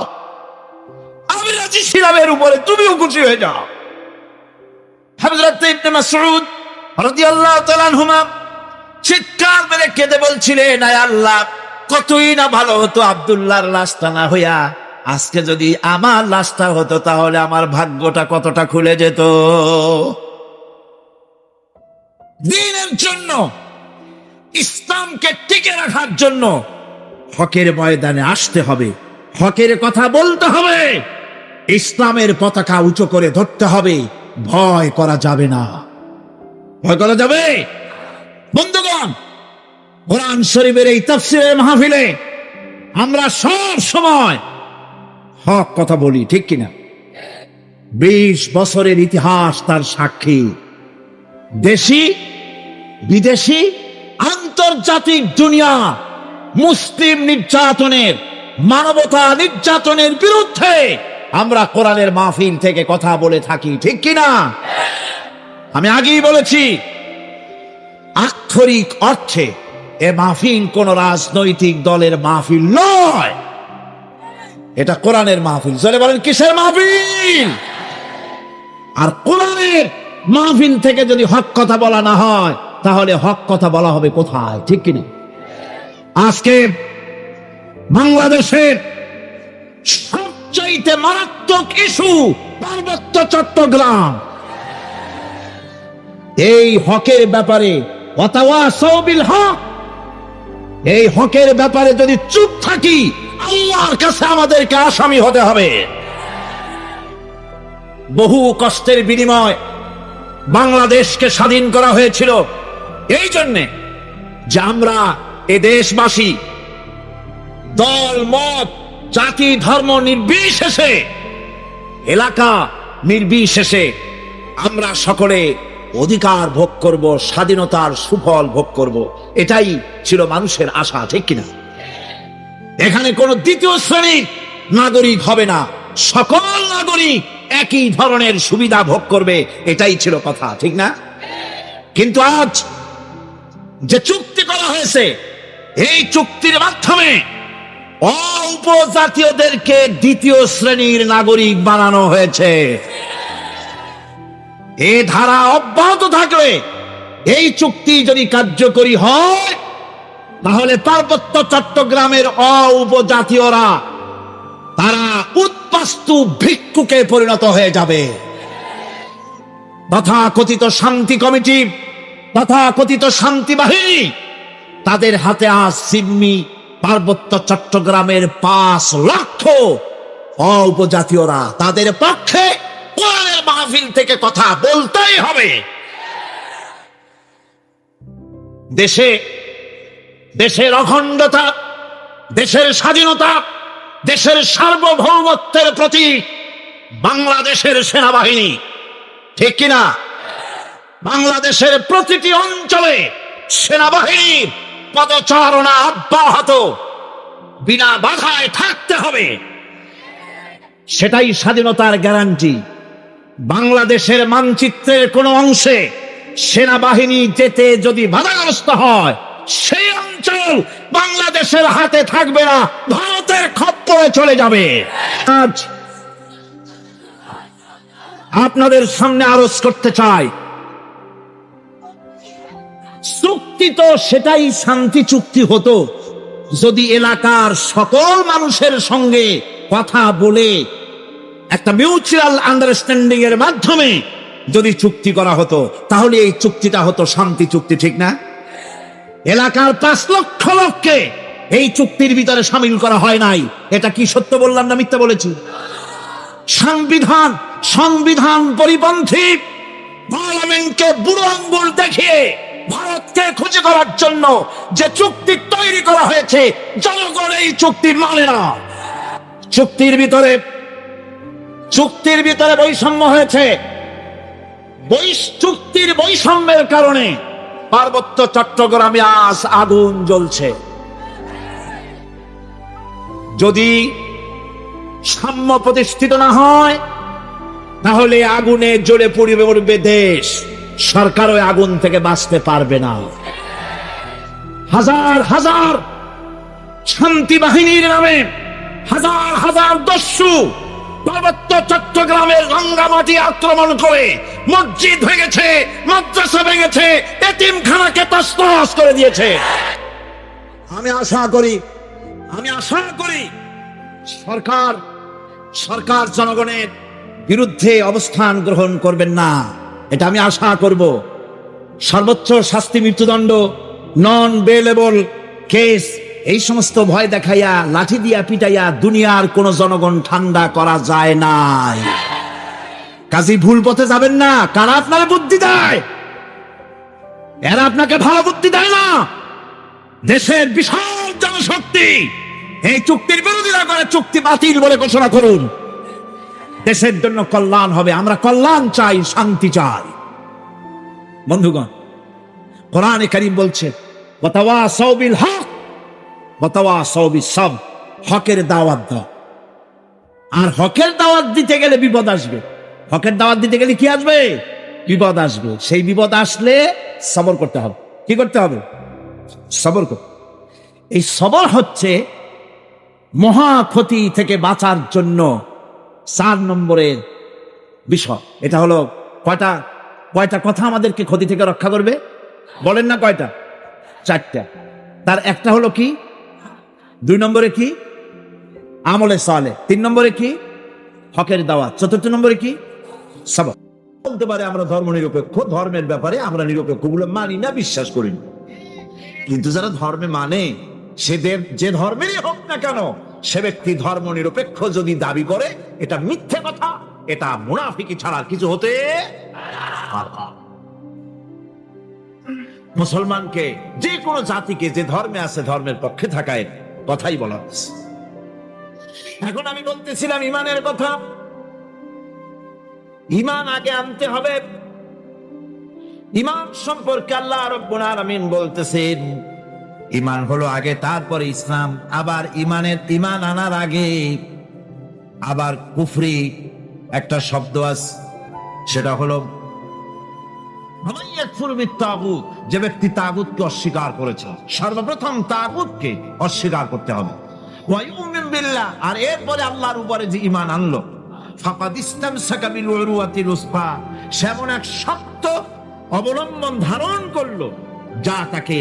আমি রাজি ছিলাম এর উপরে, তুমিও খুশি হয়ে যাও। হযরত ইবনে মাসউদ রাদিয়াল্লাহু তাআলা আনহুমা চিৎকার মেরে কেঁদে বলছিলেন, আয় আল্লাহ, কতই না ভালো হতো আব্দুল্লাহর লাশটা না হইয়া আজকে যদি আমার লাশটা হতো, তাহলে আমার ভাগ্যটা কতটা খুলে যেত। দ্বীনের জন্য, ইসলামকে টিকে রাখার জন্য হকের ময়দানে আসতে হবে, হকের কথা বলতে হবে, ইসলামের পতাকা উঁচু করে ধরতে হবে। ভয় করা যাবে না। ভয় করা যাবে? বন্ধুগণ, কোরআন শরীফের এই তাফসীরের মাহফিলে আমরা সব সময় হক কথা বলি, ঠিক কিনা? 20 বছরের ইতিহাস তার সাক্ষী। দেশি বিদেশি আন্তর্জাতিক দুনিয়া মুসলিম নির্যাতনের, মানবতা নির্যাতনের বিরুদ্ধে আমরা কোরআনের মাহফিল থেকে কথা বলে থাকি, ঠিক কিনা? আমি আগেই বলেছি, আক্ষরিক অর্থে এ মাহফিল কোন রাজনৈতিক দলের মাহফিল নয়, এটা কোরআনের মাহফিল। চলে বলেন কিসের মাহফিল? আর কোরআনের মাহফিল থেকে যদি হক কথা বলা না হয়, তাহলে হক কথা বলা হবে কোথায়, ঠিক কিনা? আজকে বাংলাদেশের সবচাইতে মারাত্মক ইস্যু পার্বত্য চট্টগ্রাম। এই হকের ব্যাপারে ওয়াতাওয়াসাউ বিল হক, এই হকের ব্যাপারে যদি চুপ থাকি, আল্লাহর কাছে আমাদেরকে আসামি হতে হবে। বহু কষ্টের বিনিময় বাংলাদেশকে স্বাধীন করা হয়েছিল এই জন্যে যে আমরা এ দেশবাসী দল মত জাতি ধর্ম নির্বিশেষে, এলাকা নির্বিশেষে আমরা সকলে অধিকার ভোগ করব, স্বাধীনতার সুফল ভোগ করব। এটাই ছিল মানুষের আশা, ঠিক কিনা? এখানে কোন দ্বিতীয় শ্রেণীর নাগরিক হবে না, সকল নাগরিক একই ধরনের সুবিধা ভোগ করবে, এটাই ছিল কথা, ঠিক না? কিন্তু আজ যে চুক্তি করা হয়েছে, এই চুক্তির মাধ্যমে উপজাতীয়দেরকে দ্বিতীয় শ্রেণীর নাগরিক বানানো হয়েছে। এই ধারা অব্যাহত থাকলে, এই চুক্তি যদি কার্যকরী হয়, তাহলে পার্বত্য চট্টগ্রামের উপজাতীয়রা তারা উদ্বাস্তু ভিক্ষুকে পরিণত হয়ে যাবে। তথাকথিত শান্তি কমিটি, তথাকথিত শান্তি বাহিনী, তাদের হাতে আজ জিম্মি পার্বত্য চট্টগ্রামের 5 লক্ষ উপজাতীয়রা। তাদের পক্ষে কোরআনের মাহফিল থেকে কথা বলতেই হবে। দেশের অখণ্ডতা, দেশের স্বাধীনতা, দেশের সার্বভৌমত্বের প্রতি বাংলাদেশের সেনাবাহিনী, ঠিক কিনা? বাংলাদেশের প্রতিটি অঞ্চলে সেনাবাহিনীর পদচারণা অব্যাহত, বিনা বাধায় থাকতে হবে। সেটাই স্বাধীনতার গ্যারান্টি। বাংলাদেশের মানচিত্রের কোন অংশে সেনাবাহিনী যেতে যদি বাধাগ্রস্ত হয়, সেই অঞ্চল বাংলাদেশের হাতে থাকবে না, ভারতের খপ্পরে চলে যাবে। আজ আপনাদের সামনে আরজ করতে চাই, চুক্তি তো সেটাই শান্তি চুক্তি হতো যদি এলাকার সকল মানুষের সঙ্গে কথা বলে একটা মিউচুয়াল আন্ডারস্ট্যান্ডিং এর মাধ্যমে যদি চুক্তি করা হতো, তাহলে এই চুক্তিটা হতো শান্তি চুক্তি, ঠিক না? এলাকার 5 লক্ষ লোককে এই চুক্তির ভিতরে সামিল করা হয় নাই। এটা কি সত্য বললাম না মিথ্যা বলেছি? সংবিধান পরিপন্থী পার্লামেন্টকে বুড়ো আঙ্গুল দেখিয়ে ভারতকে খুঁজে করার জন্য যে চুক্তি তৈরি করা হয়েছে, জনগণ এই চুক্তি মানে না। চুক্তির ভিতরে বৈষম্য হয়েছে। চুক্তির বৈষম্যের কারণে পার্বত্য চট্টগ্রামে আজ আগুন জ্বলছে। যদি সাম্য প্রতিষ্ঠিত না হয়, তাহলে আগুনে জ্বলে পড়বে দেশ। সরকার ওই আগুন থেকে বাঁচতে পারবে না। হাজার হাজার শান্তি বাহিনীর নামে হাজার হাজার দস্যু পার্বত্য চট্টগ্রামের রাঙ্গামাটি আক্রমণ করে মসজিদ ভেঙেছে, মাদ্রাসা ভেঙেছে, এতিমখানাকে তছনছ করে দিয়েছে। আমি আশা করি সরকার জনগণের বিরুদ্ধে অবস্থান গ্রহণ করবেন না, এটা আমি আশা করব। সর্বোচ্চ শাস্তি মৃত্যুদণ্ড, নন বেলেবল কেস, এই সমস্ত ভয় দেখাইয়া লাঠি দিয়া পিটাইয়া দুনিয়ার কোন জনগণ ঠান্ডা করা যায় নাই। কাজী ভুল পথে যাবেন না। কারা আপনার বুদ্ধি দেয়? এরা আপনাকে ভালো বুদ্ধি দেয় না। দেশের বিশাল জনশক্তি এই চুক্তির বিরোধিতা করে চুক্তি বাতিল বলে ঘোষণা করুন। দেশের জন্য কল্যাণ হবে। আমরা কল্যাণ চাই, শান্তি চাই। বন্ধুগণ, কোরআনে কারীম বলছে ওয়াতাওয়াসাউ বিল হক, ওয়াতাওয়াসাউ বিস-সাবর, হকের দাওয়াত দাও। আর হকের দাওয়াত দিতে গেলে বিপদ আসবে। হকের দাওয়াত দিতে গেলে কি আসবে? বিপদ আসবে। সেই বিপদ আসলে সবর করতে হবে। কি করতে হবে? সবর করতে। এই সবর হচ্ছে মহা ক্ষতি থেকে বাঁচার জন্য 4 নম্বরের বিষয়। এটা হলো কয়টা কথা আমাদেরকে ক্ষতি থেকে রক্ষা করবে? বলেন না কয়টা? 4টা। তার একটা হলো কি? 2 নম্বরে কি? আমলে সালেহ। 3 নম্বরে কি? হকের দাওয়াত। 4 নম্বরে কি? সবর। বলতে পারে আমরা ধর্ম নিরপেক্ষ, ধর্মের ব্যাপারে আমরা নিরপেক্ষ, গুলো মানি না, বিশ্বাস করি না। কিন্তু যারা ধর্মে মানে, যে ধর্মেরই হোক না কেন, সে ব্যক্তি ধর্ম নিরপেক্ষ যদি দাবি করে, এটা মিথ্যে কথা, এটা মুনাফিকি ছাড়া কিছু হতে পারে না। মুসলমানকে, যে কোনো জাতিকে যে ধর্মে আছে ধর্মের পক্ষে থাকায় কথাই বলা হচ্ছে। এখন আমি বলতেছিলাম ইমানের কথা। ইমান আগে আনতে হবে। ইমান সম্পর্কে আল্লাহ রাব্বুল আলামিন বলতেছেন, ইমান হলো আগে, তারপরে ইসলাম। আবার ইমান আনার আগে আবার কুফরি একটা শব্দ আছে, সেটা হলো তাগুত। যে ব্যক্তি তাগুতকে অস্বীকার করেছে, সর্বপ্রথম তাগুতকে অস্বীকার করতে হবে। ওয়া ইউমিন বিল্লাহ, আর এরপরে আল্লাহর উপরে যে ঈমান আনলো, ফাকাদ ইসতামসাকা বিল উরওয়াতিল উসফা, সেমন এক শক্ত অবলম্বন ধারণ করলো যা তাকে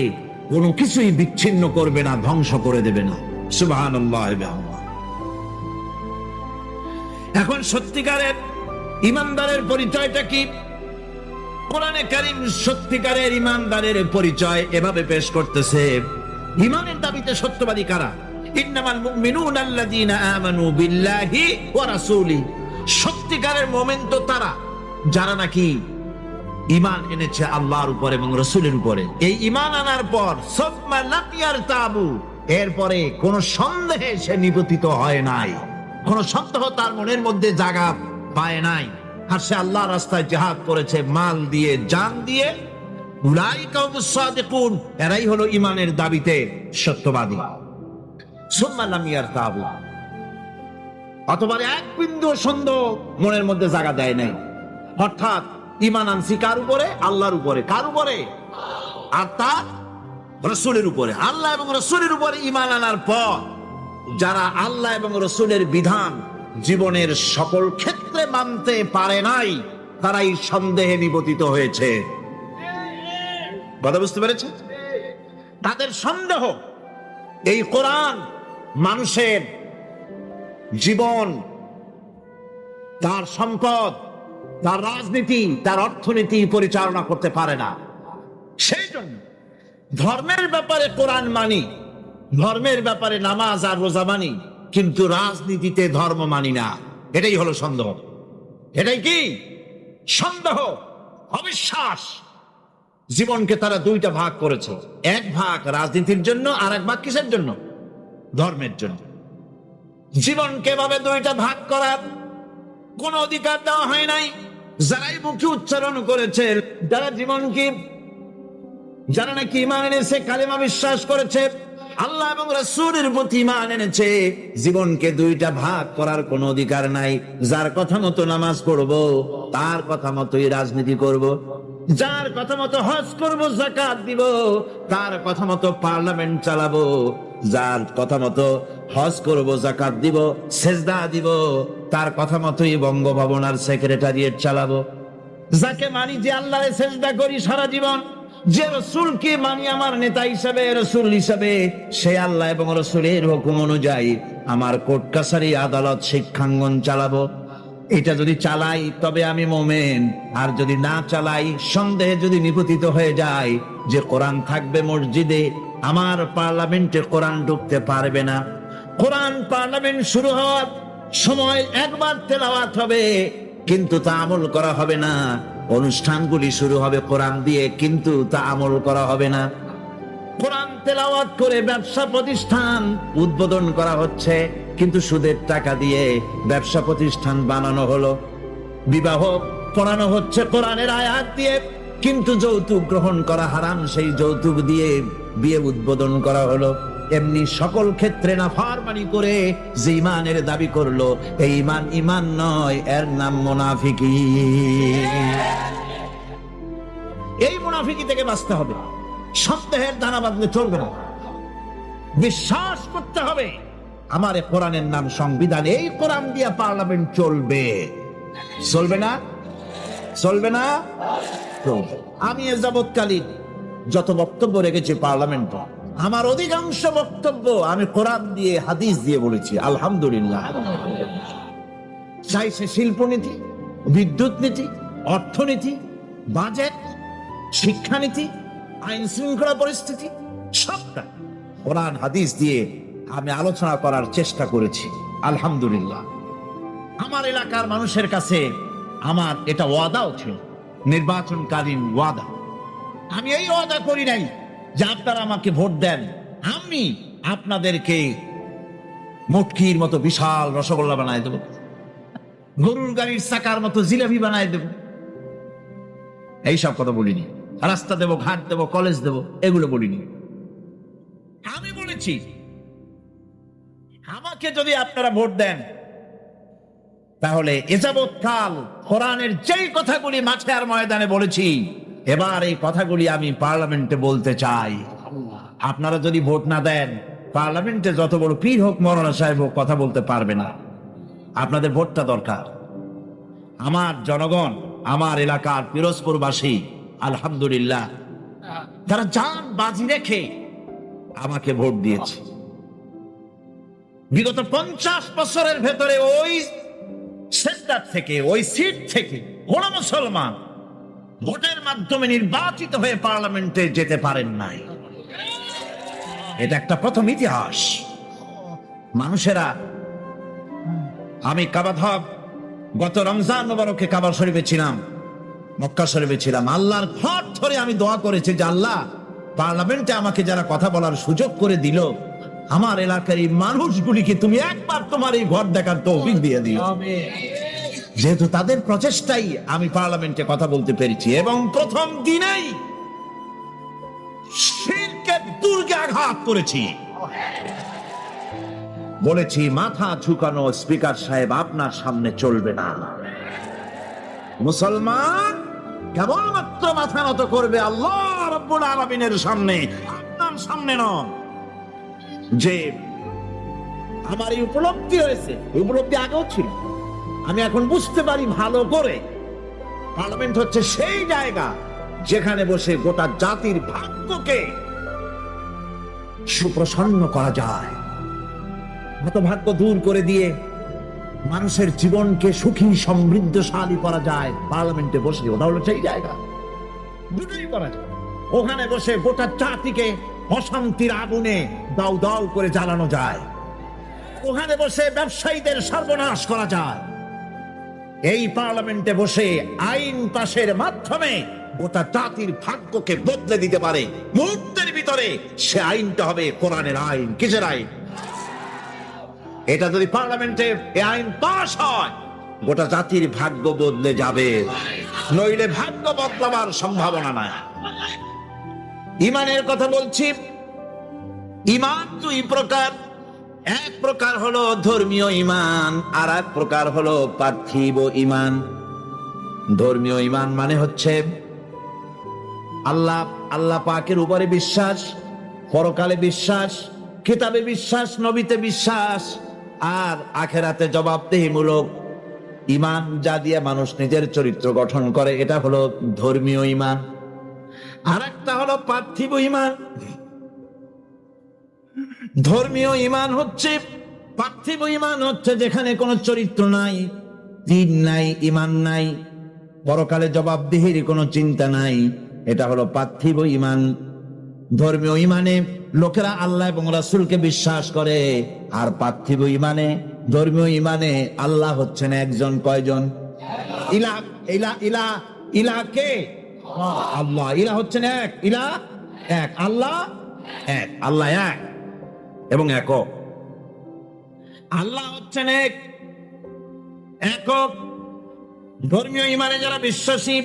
কোনো কিছুই বিচ্ছিন্ন করবে না, ধ্বংস করে দেবে না। সুবহানাল্লাহ। এখন সত্যিকারের ঈমানদারের পরিচয়টা কি? কোরআনে কারীম সত্যিকারের ঈমানদারের পরিচয় এভাবে পেশ করতেছে। ঈমানের দাবিতে সত্যবাদী কারা? ইন্নামাল মুমিনুনা আল্লাযীনা আমানু বিল্লাহি ওয়া রাসূলি। সত্যিকারের মুমিন তো তারা যারা নাকি ঈমান এনেছে আল্লাহর উপর এবং রাসূলের উপরে। এই ঈমান আনার পর সুম্মা লাম ইয়ারতাবু, এরপরে কোন সন্দেহে সে নিপতিত হয় নাই, কোন সন্দেহ তার মনের মধ্যে জায়গা পায় নাই, আর সে আল্লাহর রাস্তায় জিহাদ করেছে মাল দিয়ে, জান দিয়ে। উলাইকা হুমুস সাদিকুন, এরাই হলো ঈমানের দাবিতে সত্যবাদী। সুম্মা লাম ইয়ারতাবু, অতঃপর এক বিন্দু সন্দেহ মনের মধ্যে জায়গা দেয় নাই। অর্থাৎ ঈমান আনছি কার উপরে? আল্লাহর উপরে। কার উপরে? আর তার রাসূলের উপরে। আল্লাহ এবং রাসূলের উপরে ঈমান আনার পর যারা আল্লাহ এবং রাসূলের বিধান জীবনের সকল ক্ষেত্রে মানতে পারে নাই, তারাই সন্দেহে নিপতিত হয়েছে। কথা বুঝতে পেরেছে? তাদের সন্দেহ এই কোরআন মানুষের জীবন, তার সম্পদ, তার রাজনীতি, তার অর্থনীতি পরিচালনা করতে পারে না। সেই জন্য ধর্মের ব্যাপারে কোরআন মানি, ধর্মের ব্যাপারে নামাজ আর রোজা মানি, কিন্তু রাজনীতিতে ধর্ম মানি না। এটাই হলো সন্দেহ। এটাই কি? সন্দেহ, অবিশ্বাস। জীবনকে তারা 2টা ভাগ করেছে। এক ভাগ রাজনীতির জন্য, আর এক ভাগ কিসের জন্য? ধর্মের জন্য। জীবনকে ভাবে 2টা ভাগ করার কোন অধিকার দেওয়া হয় নাই। যারাই মুখে উচ্চারণ করেছে, যারা জীবনকে, যারা নাকি ঈমান এনেছে, কালেমা বিশ্বাস করেছে, আল্লাহ এবং রাসূলের প্রতি ঈমান এনেছে, জীবনকে 2টা ভাগ করার কোন অধিকার নাই। যার কথা মতো নামাজ পড়ব, তার কথা মতোই রাজনীতি করব। যার কথা মতো হজ করব, যাকাত দিব, তার কথা মতো পার্লামেন্ট চালাবো। যার কথা মতো হজ করব, যাকাত দিব, সেজদা দিব, তার কথা মতোই বঙ্গভবন আর সেক্রেটারিয়েট চালাবো। যাকে মানি, যে আল্লাহরে সেজদা করি সারা জীবন, যে রাসূলকে মানি আমার নেতা হিসাবে, রাসূল হিসাবে, সে আল্লাহ এবং রাসূলের হুকুম অনুযায়ী আমার কোর্ট কাছারি, আদালত, শিক্ষাঙ্গন চালাবো। এটা যদি চালাই তবে আমি মুমিন, আর যদি না চালাই, সন্দেহে যদি নিপতিত হয়ে যায় যে কোরআন থাকবে মসজিদে, আমার পার্লামেন্টে কোরআন ঢুকতে পারবে না। কোরআন পার্লামেন্ট শুরু হওয়ার সময় একবার তেলাওয়াত হবে, কিন্তু তা আমল করা হবে না। অনুষ্ঠানগুলি শুরু হবে কোরআন দিয়ে, কিন্তু তা আমল করা হবে না। কোরআন তেলাওয়াত করে ব্যবসা প্রতিষ্ঠান উদ্বোধন করা হচ্ছে, কিন্তু সুদের টাকা দিয়ে ব্যবসা প্রতিষ্ঠান বানানো হলো। বিবাহ পড়ানো হচ্ছে কোরআনের আয়াত দিয়ে, কিন্তু যৌতুক গ্রহণ করা হারাম, সেই যৌতুক দিয়ে বিয়ে উদ্বোধন করা হলো। এমনি সকল ক্ষেত্রে নাফরমানি করে যে ইমানের দাবি করলো, এই ইমান ইমান নয়, এর নাম মুনাফিকি। এই মুনাফিকি থেকে বাঁচতে হবে। সন্দেহের দানা বাঁধলে চলবে না, বিশ্বাস করতে হবে আমার এই কোরআনের নাম সংবিধান, এই কোরআন দিয়া পার্লামেন্ট চলবে। চলবে না? চলবে না? চলবে। আমি এ যাবৎকালীন যত বক্তব্য রেখেছি পার্লামেন্টে, আমার অধিকাংশ বক্তব্য আমি কোরআন দিয়ে হাদিস দিয়ে বলেছি, আলহামদুলিল্লাহ। চাই সে শিল্পনীতি, বিদ্যুৎ নীতি, অর্থনীতি, বাজেট, শিক্ষানীতি, আইন শৃঙ্খলা পরিস্থিতি, সবটা কোরআন হাদিস দিয়ে আমি আলোচনা করার চেষ্টা করেছি, আলহামদুলিল্লাহ। আমার এলাকার মানুষের কাছে আমার এটা ওয়াদাও ছিল, নির্বাচনকালীন ওয়াদা। আমি এই ওয়াদা করি নাই যে আপনারা আমাকে ভোট দেন, আমি আপনাদেরকে মুটকির মতো বিশাল রসগোল্লা বানায় দেব, গরুর গাড়ির চাকার মতো জিলাপি বানায় দেব, এইসব কথা বলিনি। রাস্তা দেব, ঘাট দেব, কলেজ দেব, এগুলো বলিনি। আমি বলেছি আমাকে যদি আপনারা ভোট দেন, তাহলে এ যাবৎকাল কোরআনের যেই কথাগুলি মাঠে আর ময়দানে বলেছি, এবার এই কথাগুলি আমি পার্লামেন্টে বলতে চাই। আপনারা যদি ভোট না দেন, পার্লামেন্টে যত বড় পীর হোক, মৌলানা সাহেব হোক, কথা বলতে পারবে না। আপনাদের ভোটটা দরকার। আমার জনগণ, আমার এলাকার পিরোজপুরবাসী, আলহামদুলিল্লাহ, তারা জান বাজি রেখে আমাকে ভোট দিয়েছে। বিগত 50 বছরের ভেতরে ওই সেন্টার থেকে, ওই সিট থেকে কোন মুসলমান ভোটের মাধ্যমে নির্বাচিত হয়ে পার্লামেন্টে যেতে পারেন নাই। এটা একটা প্রথম ইতিহাস। মানুষেরা, আমি কাবাধব গত রমজান মোবারকে কাবা শরীফে ছিলাম, মক্কা শরীফে ছিলাম। আল্লাহর ঘর ধরে আমি দোয়া করেছি যে আল্লাহ, পার্লামেন্টে আমাকে যারা কথা বলার সুযোগ করে দিল, আমার এলাকার এই মানুষগুলিকে তুমি একবার তোমার এই ঘর দেখার তৌফিক দিয়ে দিও। যেহেতু তাদের প্রচেষ্টাই আমি পার্লামেন্টে কথা বলতে পেরেছি, এবং প্রথম দিনেই শিরকের দুর্গে আঘাত করেছি। বলেছি মাথা ঝুঁকানো স্পিকার সাহেব আপনার সামনে চলবে না। মুসলমান কেবলমাত্র মাথা নত করবে আল্লাহ রাব্বুল আলামিনের সামনে, আপনার সামনে নয়। যে আমার এই উপলব্ধি হয়েছে, উপলব্ধি আগেও ছিল, আমি এখন বুঝতে পারি ভালো করে, পার্লামেন্ট হচ্ছে সেই জায়গা যেখানে বসে গোটা জাতির ভাগ্যকে সুপ্রসন্ন করা যায়, হতভাগ্য দূর করে দিয়ে মানুষের জীবনকে সুখী সমৃদ্ধশালী করা যায়। পার্লামেন্টে বসে, ওটা হলো সেই জায়গা, দুটোই করা যায়। ওখানে বসে গোটা জাতিকে অশান্তির আগুনে দাউ দাউ করে জ্বালানো যায়, ওখানে বসে ব্যবসায়ীদের সর্বনাশ করা যায়। এই পার্লামেন্টে বসে আইন পাশের মাধ্যমে গোটা জাতির ভাগ্যকে বদলে দিতে পারে। মুহূর্তের ভিতরে সে আইনটা হবে কোরআনের আইন। কিসের আইন? এটা যদি পার্লামেন্টে এই আইন পাশ হয়, গোটা জাতির ভাগ্য বদলে যাবে, নইলে ভাগ্য বদলাবার সম্ভাবনা নাই। ইমানের কথা বলছি। ইমান দুই প্রকার, এক প্রকার হলো ধর্মীয় ইমান, আর এক প্রকার হলো পার্থিব ইমান। ধর্মীয় ইমান মানে হচ্ছে আল্লাহ পাকের উপরে বিশ্বাস, পরকালে বিশ্বাস, কিতাবে বিশ্বাস, নবীতে বিশ্বাস, আর আখেরাতে জবাবদিহিমূলক ইমান, যা দিয়ে মানুষ নিজের চরিত্র গঠন করে, এটা হলো ধর্মীয় ইমান। আর একটা হলো পার্থিব ইমান। ধর্মীয় ইমান হচ্ছে, পার্থিব ইমান হচ্ছে যেখানে কোনো চরিত্র নাই, দিন নাই, ইমান নাই, পরকালে জবাবদিহির কোনো চিন্তা নাই, এটা হলো পার্থিব ইমান। ধর্মীয় ইমানে লোকেরা আল্লাহ এবং রাসূলকে বিশ্বাস করে, আর পার্থিব ইমানে, ধর্মীয় ইমানে আল্লাহ হচ্ছেন একজন। কয়জন? ইলাহ, ইলাহ, ইলাহ, ইলাহ কে? আল্লাহ। ইলাহ হচ্ছেন এক, ইলাহ এক, আল্লাহ এক, আল্লাহ এক এবং একক। আল্লাহ হচ্ছেন এক, একক। ধর্মীয় ইমানে যারা বিশ্বাসী,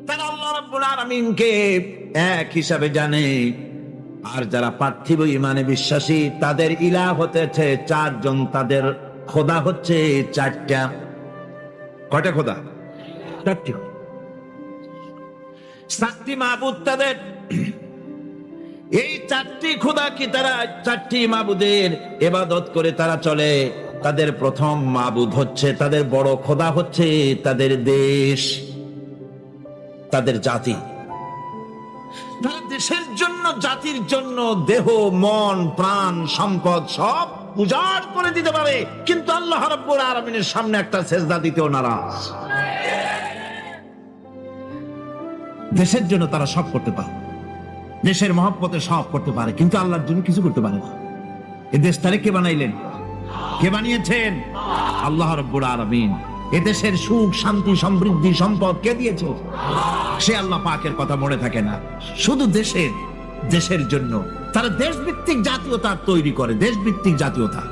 তারা আল্লাহ রাব্বুল আলামিনকে এক হিসাবে জানে, আর যারা পার্থিব ইমানে বিশ্বাসী তাদের ইলাহ হতেছে চারজন, তাদের খোদা হচ্ছে চারটা। কয়টা খোদা? চারটি। চারটি মাবুদ তাদের। এই চারটি খোদা কি তারা চারটি মাবুদের ইবাদত করে তারা চলে। তাদের প্রথম মাবুদ হচ্ছে, তাদের বড় খোদা হচ্ছে তাদের দেশ, তাদের জাতি। তারা দেশের জন্য, জাতির জন্য দেহ, মন, প্রাণ, সম্পদ সব উজাড় করে দিতে পারে, কিন্তু আল্লাহ রাব্বুল আলামিনের সামনে একটা সেজদা দিতেও নারাজ। দেশের জন্য তারা সব করতে পারে, দেশের মহব্বতে সব করতে পারে, কিন্তু আল্লাহর জন্য কিছু করতে পারে না। এই দেশ তারে কে বানাইলেন? কে বানিয়েছেন? আল্লাহ রাব্বুল আলামিন। এ দেশের সুখ, শান্তি, সমৃদ্ধি, সম্পদ কে দিয়েছে? সে আল্লাহ পাকের কথা মনে থাকে না। শুধু দেশের জন্য তারা দেশভিত্তিক জাতীয়তা তৈরি করে, দেশভিত্তিক জাতীয়তা।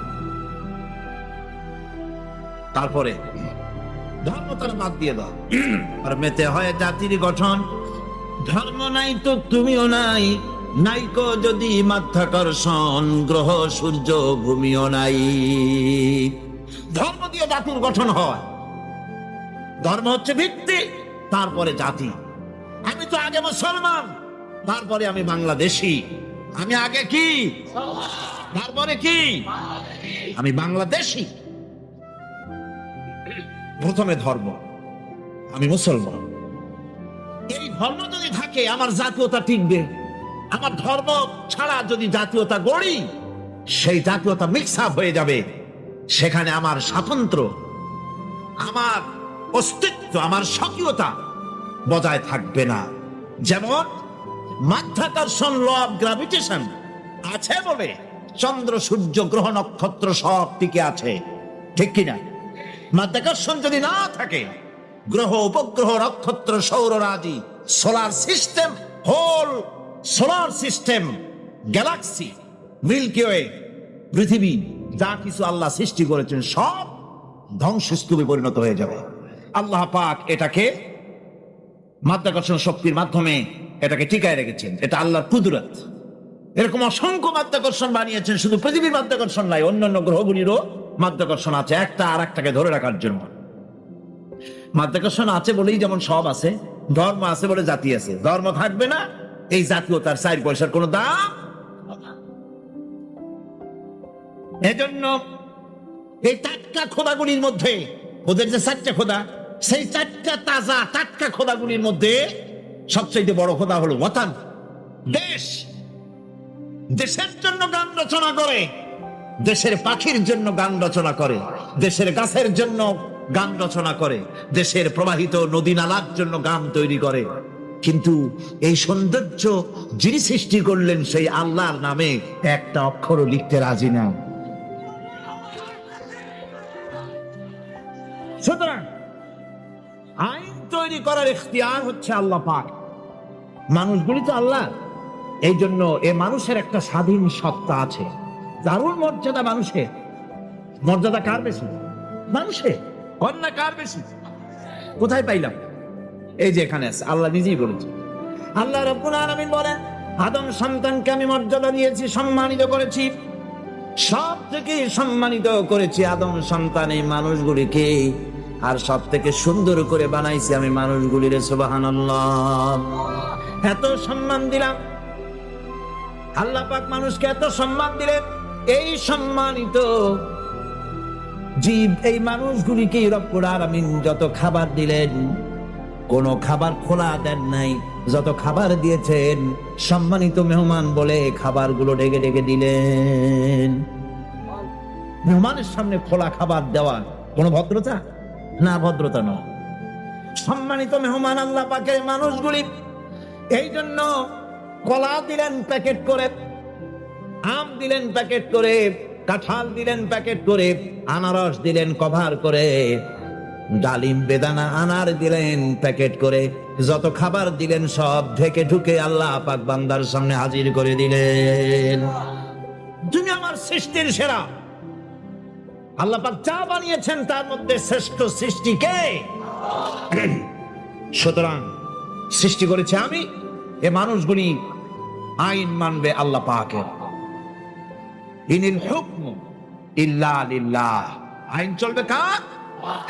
তারপরে ধর্ম তারা বাদ দিয়ে দাও, আর মেতে হয় জাতির গঠন। ধর্ম নাই তো তুমিও নাই, নাইকো যদি মাধ্যাকর্ষণ, গ্রহ সূর্য ভূমিও নাই। ধর্ম দিয়ে জাতির গঠন হয়। ধর্ম হচ্ছে ভিত্তি, তারপরে জাতি। আমি তো আগে মুসলমান, তারপরে আমি বাংলাদেশি। আমি আগে কি, তারপরে কি? আমি বাংলাদেশি। প্রথমে ধর্ম, আমি মুসলমান। এই ধর্ম যদি থাকে আমার জাতীয়তা টিকবে। আমার ধর্ম ছাড়া যদি জাতীয়তা গড়ি, সেই জাতীয়তা মিক্স আপ হয়ে যাবে। সেখানে আমার স্বাতন্ত্র্য, আমার অস্তিত্ব, আমার স্বকীয়তা বজায় থাকবে না। যেমন মাধ্যাকর্ষণ, ল অফ গ্রাভিটেশন আছে বলে চন্দ্র, সূর্য, গ্রহ, নক্ষত্র সব টিকে আছে, ঠিক কিনা? মাধ্যাকর্ষণ যদি না থাকে, গ্রহ, উপগ্রহ, নক্ষত্র, সৌররাজি, solar system, whole solar system, galaxy, Milky Way, পৃথিবী, যা কিছু আল্লাহ সৃষ্টি করেছেন সব ধ্বংসস্তূপে পরিণত হয়ে যাবে। আল্লাহ পাক এটাকে মাধ্যাকর্ষণ শক্তির মাধ্যমে এটাকে টিকায় রেখেছেন। এটা আল্লাহর কুদরত। এরকম অসংখ্য মাধ্যাকর্ষণ বানিয়েছেন। শুধু পৃথিবীর মাধ্যাকর্ষণ নাই, অন্যান্য গ্রহগুলিরও মাধ্যাকর্ষণ আছে, একটা আর একটাকে ধরে রাখার জন্য। মাধ্যাকর্ষণ আছে বলেই যেমন সব আছে, ধর্ম আছে বলে জাতি আছে। ধর্ম থাকবে না, এই জাতীয়তার 4 পয়সার কোনো দাম। এজন্য এই টাটকা খোদাগুলির মধ্যে, ওদের যে 4টা খোদা, সেই 4টা তাজা টাটকা খোদাগুলির মধ্যে সবচেয়ে বড় খোদা হলো ওয়াতান, দেশ। দেশের জন্য গান রচনা করে, দেশের পাখির জন্য গান রচনা করে, দেশের গাছের জন্য গান রচনা করে, দেশের প্রবাহিত নদী নালার জন্য গান তৈরি করে। কিন্তু এই সৌন্দর্য যিনি সৃষ্টি করলেন সেই আল্লাহর নামে একটা অক্ষরও লিখতে রাজি না। সুতরাং আইন তৈরি করার ইখতিয়ার হচ্ছে আল্লাহ পাক। মানুষগুলি তো আল্লাহ। এই জন্য এ মানুষের একটা স্বাধীন সত্তা আছে। দারুণ মর্যাদা মানুষের। মর্যাদা কার বেশি? মানুষের। কন্যা কার বেশি? কোথায় পাইলাম? এই যে এখানে আছে, আল্লাহ নিজেই বলেছে। আল্লাহ রাব্বুল আলামিন বলেন, আদম সন্তানকে আমি মর্যাদা দিয়েছি, সম্মানিত করেছি, সব থেকে সম্মানিত করেছি আদম সন্তান এই মানুষগুলিকে, আর সব থেকে সুন্দর করে বানাইছি আমি মানুষগুলিরে। সুবহানাল্লাহ। এত সম্মান দিলাম আল্লাহ পাক মানুষকে, এত সম্মান দিলেন। এই সম্মানিত জীব, এই মানুষগুলিকে রব্বুল আলামিন যত খাবার দিলেন, কোন খাবার খোলা দেন নাই। যত খাবার দিয়েছেন সম্মানিত মেহমান বলে খাবারগুলো ঢেকে ঢেকে দিলেন। মেহমানের সামনে খোলা খাবার দেওয়া কোন ভদ্রতা? না, ভদ্রতা নয়। সম্মানিত মেহমান আল্লাহ পাকের মানুষগুলি। এই জন্য কলা দিলেন প্যাকেট করে, আম দিলেন প্যাকেট করে, কাঁঠাল দিলেন প্যাকেট করে, আনারস দিলেন কভার করে, ডালিম, বেদানা, আনার দিলেন প্যাকেট করে। যত খাবার দিলেন সব ঢেকে ঢুকে আল্লাহ পাক বান্দার সামনে হাজির করে দিলেন। তুমি আমার সৃষ্টির সেরা। আল্লাহ পাক যা বানিয়েছেন তার মধ্যে শ্রেষ্ঠ সৃষ্টি কে? সুতরাং সৃষ্টি করেছে আমি। এ মানুষগুলি আইন মানবে আল্লাহ পাকের। ইনিল হুকমু ইল্লা লিল্লাহ, আইন চলবে কার?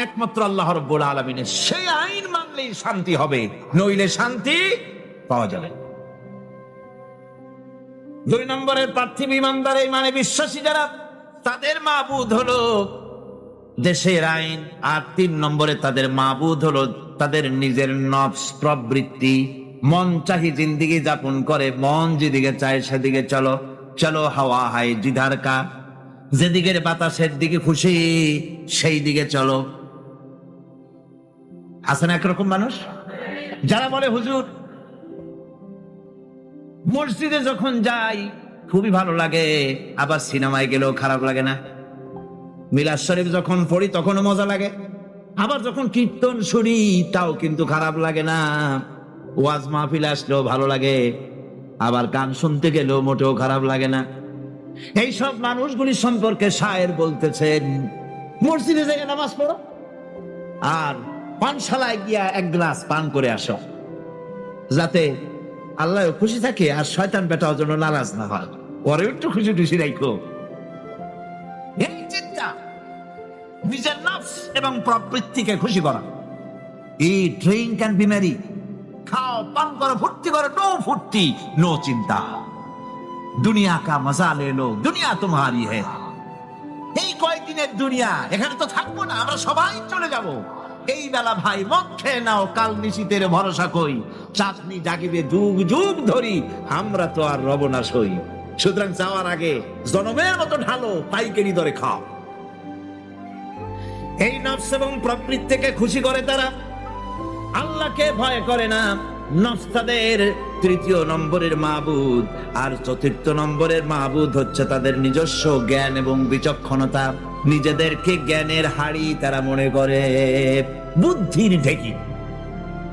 একমাত্র আল্লাহ রাব্বুল আলামিনের। সেই আইন মানলেই শান্তি হবে, নইলে শান্তি পাওয়া যাবে। 2 নম্বরের পার্থিব ইমানদার, এই মানে বিশ্বাসী যারা, তাদের মাবুদ হলো দেশের আইন। আর 3 নম্বরে তাদের মাবুদ হলো তাদের নিজের নফস, প্রবৃত্তি, মন চাহি জিন্দিগি যাপন করে। মন যেদিকে চায় সেদিকে চলো, চলো হাওয়া হায় জিধার কা, যেদিকের বাতাসের দিকে খুশি সেই দিকে চলো। আছে না একরকম মানুষ যারা বলে হুজুর মসজিদে যখন যাই খুবই ভালো লাগে, আবার সিনেমায় গেলেও খারাপ লাগে না, মিলাদ শরীফ যখন পড়ি তখনও মজা লাগে, আবার যখন কীর্তন শুনি তাও কিন্তু খারাপ লাগে না, ওয়াজ মাহফিল আসলেও ভালো লাগে, আবার গান শুনতে গেলেও মোটেও খারাপ লাগে না। এই সব মানুষগুলি সম্পর্কে শায়ের বলতেছেন, মসজিদে যাই নামাজ পড়ো আর পানশালায় গিয়া 1 গ্লাস পান করে আসো, যাতে আল্লাহ খুশি থাকে আর শয়তান বেটাও যেন নারাজ না হয়, ওরে একটু খুশি টুশি রাখো। এই চিন্তা, নিজের নফস এবং প্রবৃত্তিকে খুশি করা। ইট, ড্রিঙ্ক এন্ড বি মেরি, খাও পান করো ফুর্তি করো, নো ফুর্তি নো চিন্তা। দুনিয়া কা মজা লে লো, দুনিয়া তোমারি হ্যায়। এই কয়েকদিনের দুনিয়া, এখানে তো থাকবো না, আমরা সবাই চলে যাব। এই বেলা ভাই মদ খেয়ে নাও, কাল নিশীতের ভরসা কই, চাঁদনি জাগিবে যুগ যুগ ধরি, আমরা তো আর রব না সই। সুতরাং যাওয়ার আগে জনমের মতো ঢালো, পাইকারি দরে খাও। এই নফস এবং প্রবৃত্তিকে খুশি করে তারা, আল্লাহকে ভয় করে না। নফস তাদের 3য় নম্বরের মাবুদ, আর 4র্থ নম্বরের মাবুদ হচ্ছে তাদের নিজস্ব জ্ঞান এবং বিচক্ষণতা। নিজেদেরকে জ্ঞানের হাড়ি তারা মনে করে, বুদ্ধির ঢেকি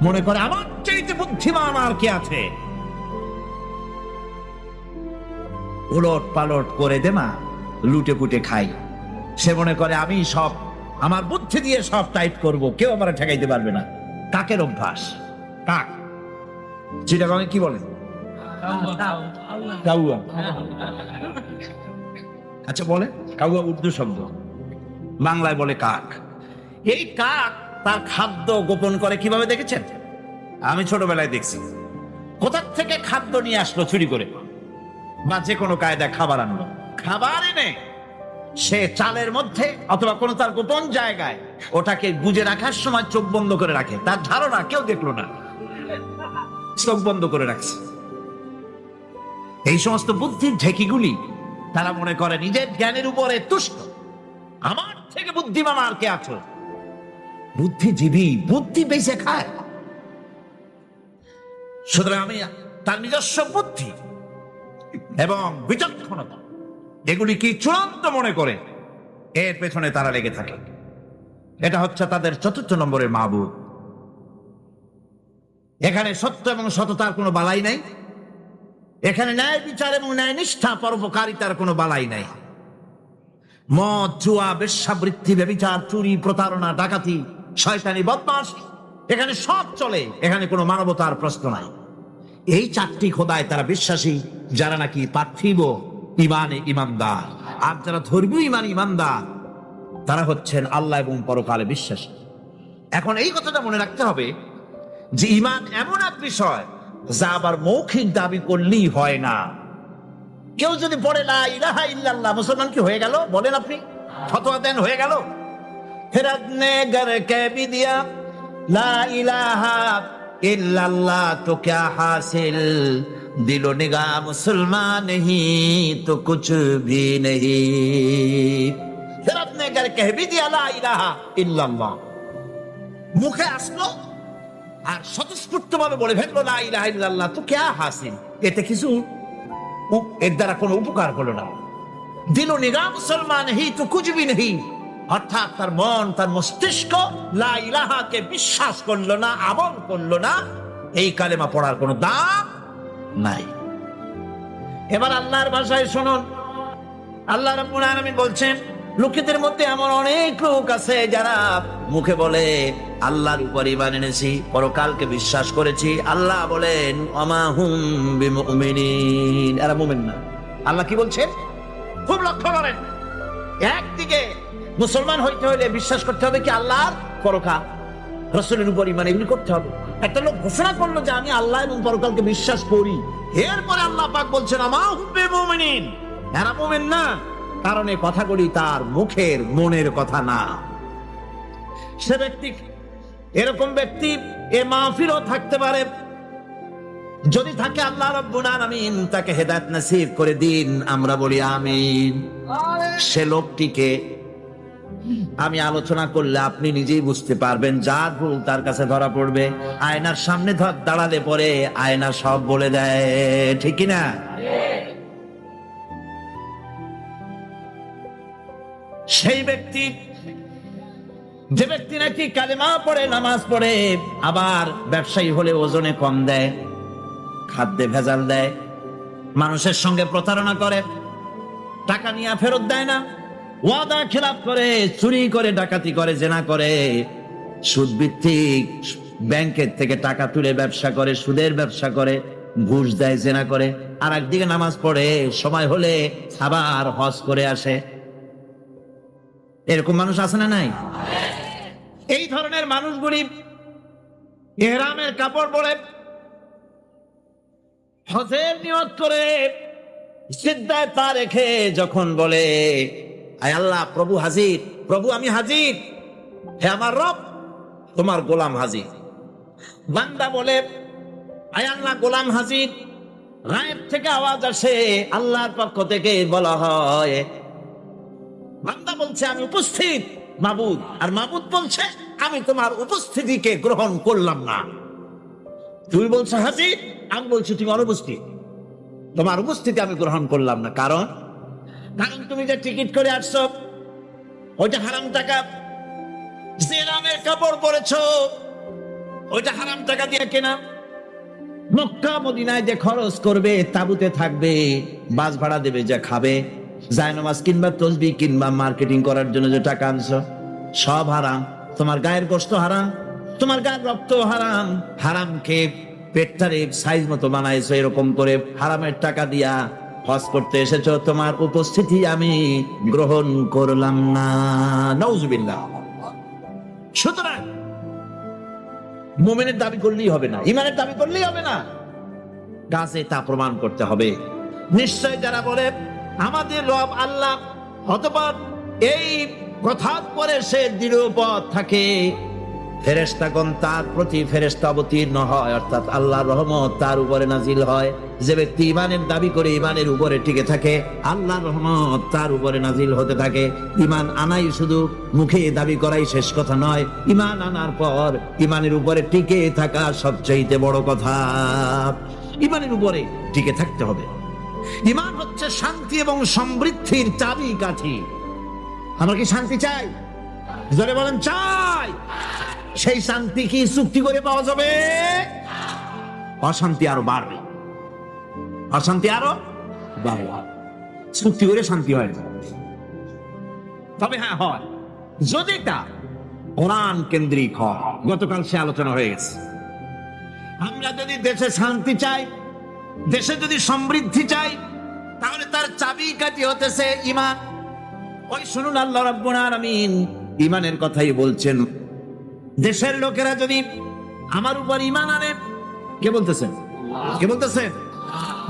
মনে করে, আমার চাইতে বুদ্ধিমান আর কে আছে। উলট পালট করে দেমা লুটে পুটে খাই, সে মনে করে আমি সব আমার বুদ্ধি দিয়ে সব টাইট করব, কেউ আমার ঠেকাইতে পারবে না। কাকের অভ্যাস, কাক চিটাগাঁয়ে কি বলে? কাউয়া। আচ্ছা বলে কাউয়া উর্দু শব্দ, বাংলায় বলে কাক। এই কাক তার খাদ্য গোপন করে কিভাবে দেখেছেন? আমি ছোটবেলায় দেখছি। কোথা থেকে খাদ্য নিয়ে আসলো চুরি করে, বা যে কোনো কায়দায় খাবার আনলো, খাবার এনে সে চালের মধ্যে অথবা কোনো তার গোপন জায়গায় ওটাকে গুজে রাখার সময় চোখ বন্ধ করে রাখে। তার ধারণা কেউ দেখলো না, চোখ বন্ধ করে রাখছে। এই সমস্ত বুদ্ধির ঢেকিগুলি তারা মনে করে নিজের জ্ঞানের উপরে তুষ্ট, আমার থেকে বুদ্ধিমান আর কে আছো। বুদ্ধিজীবী বুদ্ধি বেঁচে খায়। সুতরাং আমি তার নিজস্ব বুদ্ধি এবং বিচক্ষণতা এগুলি কি চূড়ান্ত মনে করে এর পেছনে তারা লেগে থাকে। এটা হচ্ছে তাদের 4র্থ নম্বরের মাবুদ। এখানে সত্য এবং সততার কোনো বালাই নাই, এখানে ন্যায় বিচার এবং ন্যায় নিষ্ঠা পরোপকারিতার কোনো বালাই নাই। মদ, জুয়া, বেশ্যাবৃত্তি, ব্যভিচার, চুরি, প্রতারণা, ডাকাতি, শয়তানি, বদমাশ, এখানে সব চলে। এখানে কোনো মানবতার প্রশ্ন নাই। এই 4টি খোদায় তারা বিশ্বাসী, যারা নাকি পার্থিব ইমানে ইমানদার। আর যারা ধর্মীয় ইমান ইমানদার তারা হচ্ছেন আল্লাহ এবং পরকালে বিশ্বাসী। এখন এই কথাটা মনে রাখতে হবে যে ইমান এমন এক বিষয় যা আবার মৌখিক দাবি করলেই হয় না। কেউ যদি বলে লা ইলাহা ইল্লাল্লাহ, মুসলমান কি হয়ে গেল? বলেন আপনি, ফতোয়া দেন হয়ে গেল? ফিরাদনে ঘর কে ভি দিয়া লা ইলাহা ইল্লাল্লাহ তো ক্যা হাসিল, দিলো নিগাহ মুসলমান নেহি তো কুছ ভি নেহি। ফিরাদনে ঘর কে ভি দিয়া লা ইলাহা ইল্লাল্লাহ, মুখে আসলো আর স্বতঃস্ফূর্ত ভাবে বলে ফেললো লা ইলাহা ইল্লাল্লাহ তো ক্যা হাসিল, এতে কিছু এর দ্বারা কোনো উপকার হলো না। দিল নিগাহ মুসলমান হি তো কুছ ভি নেহি, অর্থাৎ তার মন, তার মস্তিষ্ক লা ইলাহাকে বিশ্বাস করলো না, আমল করলো না, এই কালেমা পড়ার কোনো দাম নাই। এবার আল্লাহর ভাষায় শুনুন, আল্লাহ রাব্বুল আলামিন বলছেন, লোকেদের মধ্যে এমন অনেক লোক আছে যারা মুখে বলে আল্লাহর উপর ঈমান এনেছি, পরকালকে বিশ্বাস করেছি। আল্লাহ বলেন ওমা হুম বিমুমিনিন, এরা মুমিন না। আল্লাহ কি বলছেন খুব লক্ষ্য করেন। একদিকে মুসলমান হইতে হলে বিশ্বাস করতে হবে কি আল্লাহর পরকাল, রাসূলের উপর ঈমান, এগুলি করতে হবে। একটা লোক ঘোষণা করলো যে আমি আল্লাহ এবং পরকালকে বিশ্বাস করি, এরপরে আল্লাহ পাক বলছেন আমা হুম বিমুমিনিন, এরা মুমিন না, কারণ এই কথাগুলি তার মুখের মনের কথা না। সে ব্যক্তি, এরকম ব্যক্তি এ মাহফিলও থাকতে পারে, যদি থাকে আল্লাহ রাব্বুল আলামিন তাকে হেদায়েত নসিব করে দিন, আমরা বলি আমিন। সে লোকটিকে আমি আলোচনা করলে আপনি নিজেই বুঝতে পারবেন, যার ভুল তার কাছে ধরা পড়বে। আয়নার সামনে দাঁড়ালে পরে আয়না সব বলে দেয়, ঠিক কি না? সেই ব্যক্তি, যে ব্যক্তি নাকি কালেমা পড়ে, নামাজ পড়ে, আবার ব্যবসায়ী হলে ওজনে কম দেয়, খাদ্যে ভেজাল দেয়, মানুষের সঙ্গে প্রতারণা করে, টাকা নিয়ে ফেরত দেয় না, ওয়াদা খেলাপ করে, চুরি করে, ডাকাতি করে, জেনা করে, সুদ ভিত্তিক ব্যাংকের থেকে টাকা তুলে ব্যবসা করে, সুদের ব্যবসা করে, ঘুষ দেয়, জেনা করে, আর একদিকে নামাজ পড়ে, সময় হলে আবার হজ করে আসে। এরকম মানুষ আছে না নাই? এই ধরনের মানুষগুলি ইহরামের কাপড় পরে, হজের নিয়ত করে, সিজদায় পা রেখে যখন বলে আয় আল্লাহ, প্রভু হাজির, প্রভু আমি হাজির, হে আমার রব, তোমার গোলাম হাজির। বান্দা বলে আয় আল্লাহ, গোলাম হাজির। গায়েব থেকে আওয়াজ আসে, আল্লাহর পক্ষ থেকে বলা হয়, বান্দা বলছে আমি উপস্থিত মাবুদ, আর মাবুদ বলছে আমি তোমার উপস্থিতিকে গ্রহণ করলাম না। তুমি বলছো হাজির, আমি বলছি তুমি অনুপস্থিত, তোমার উপস্থিতি আমি গ্রহণ করলাম না। কারণ তুমি যে টিকিট করে আসছো ওইটা হারাম টাকা, যে রামের কাপড় পরেছো ওইটা হারাম টাকা দিয়ে কেনা, মক্কা মদিনায় যে খরচ করবে, তাবুতে থাকবে, বাস ভাড়া দেবে, যা খাবে, জায়নামাজ কিংবা তসবিহ কিংবা মার্কেটিং করার জন্য যে টাকা আনছো, সব হারাম। তোমার গায়ের গোশত হারাম, তোমার গায়ের রক্ত হারাম। হারামকে পেটটারে সাইজ মতো বানাইছো, এরকম করে হারামের টাকা দিয়া হজ করতে এসেছো, তোমার উপস্থিতি আমি গ্রহণ করলাম না। নাউজুবিল্লাহ। সুতরাং মুমিনের দাবি করলেই হবে না, ঈমানের দাবি করলেই হবে না, কাজে তা প্রমাণ করতে হবে। নিশ্চয় যারা বলে আমাদের রব আল্লাহ, অথবা এই কথার পরে সে দৃঢ় পথ থাকে, ফেরেশতাগণ তার প্রতি ফেরেশতা অবতীর্ণ হয়, অর্থাৎ আল্লাহর রহমত তার উপরে নাজিল হয়। যে ব্যক্তি ঈমানের দাবি করে ঈমানের উপরে টিকে থাকে, আল্লাহর রহমত তার উপরে নাজিল হতে থাকে। ঈমান আনাই শুধু মুখে দাবি করাই শেষ কথা নয়, ঈমান আনার পর ঈমানের উপরে টিকে থাকা সবচেয়ে বড় কথা। ঈমানের উপরে টিকে থাকতে হবে। ঈমান হচ্ছে শান্তি এবং সমৃদ্ধির চাবিকাঠি। আমরা কি শান্তি চাই? জোরে বলেন চাই। সেই শান্তি কি চুক্তি করে পাওয়া যাবে? অশান্তি আরো বাড়বে, অশান্তি আরো বাড়বে। চুক্তি করে শান্তি হয় না। তবে হ্যাঁ হয় যদি তা কোরআন কেন্দ্রিক হয়। গতকাল সে আলোচনা হয়ে গেছে। আমরা যদি দেশে শান্তি চাই, দেশে যদি সমৃদ্ধি চাই, তাহলে তার চাবিকাঠি হতেছে ঈমান। ওই শুনুন, আল্লাহ রাব্বুল আলামিন ঈমানের কথাই বলছেন। দেশের লোকেরা যদি আমার উপর ঈমান আনে, কে বলতেছেন? কে বলতেছেন?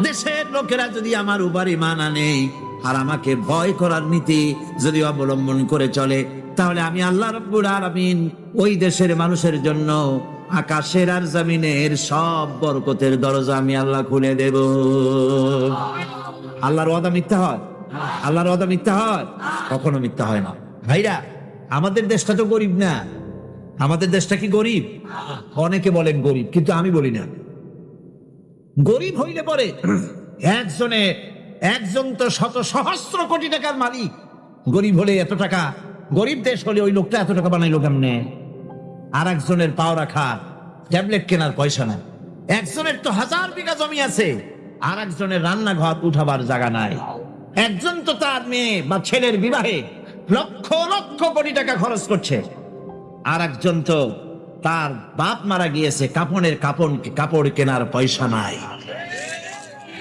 দেশের লোকেরা যদি আমার উপর ঈমান আনে আর আমাকে ভয় করার নীতি যদি অবলম্বন করে চলে, তাহলে আমি আল্লাহ রাব্বুল আলামিন ওই দেশের মানুষের জন্য আকাশের আর জমিনের সব বরকতের দরজা আমি আল্লাহ খুলে দেব। আল্লাহর ওয়াদা মিথ্যা হয়? আল্লাহর ওয়াদা মিথ্যা হয়? কখনো মিথ্যা হয় না। ভাইরা, আমাদের দেশটা তো গরিব না। আমাদের দেশটা কি গরিব? অনেকে বলেন গরিব, কিন্তু আমি বলি না। গরিব হইলে পরে একজন তো শত সহস্র কোটি টাকার মালিক। গরিব হলে এত টাকা, গরিব দেশ হলে ওই লোকটা এত টাকা বানাইলো কেমনে? আর একজনের পাও রাখা ট্যাবলেট কেনার পয়সা নাই। একজনের তো 1000 বিঘা জমি আছে, আর একজনের রান্নাঘর উঠাবার জায়গা নাই। একজন তো তার মেয়ে বা ছেলের বিবাহে লক্ষ লক্ষ কোটি টাকা খরচ করছে, আর একজন তো তার বাপ মারা গিয়েছে, কাপড় কেনার পয়সা নাই।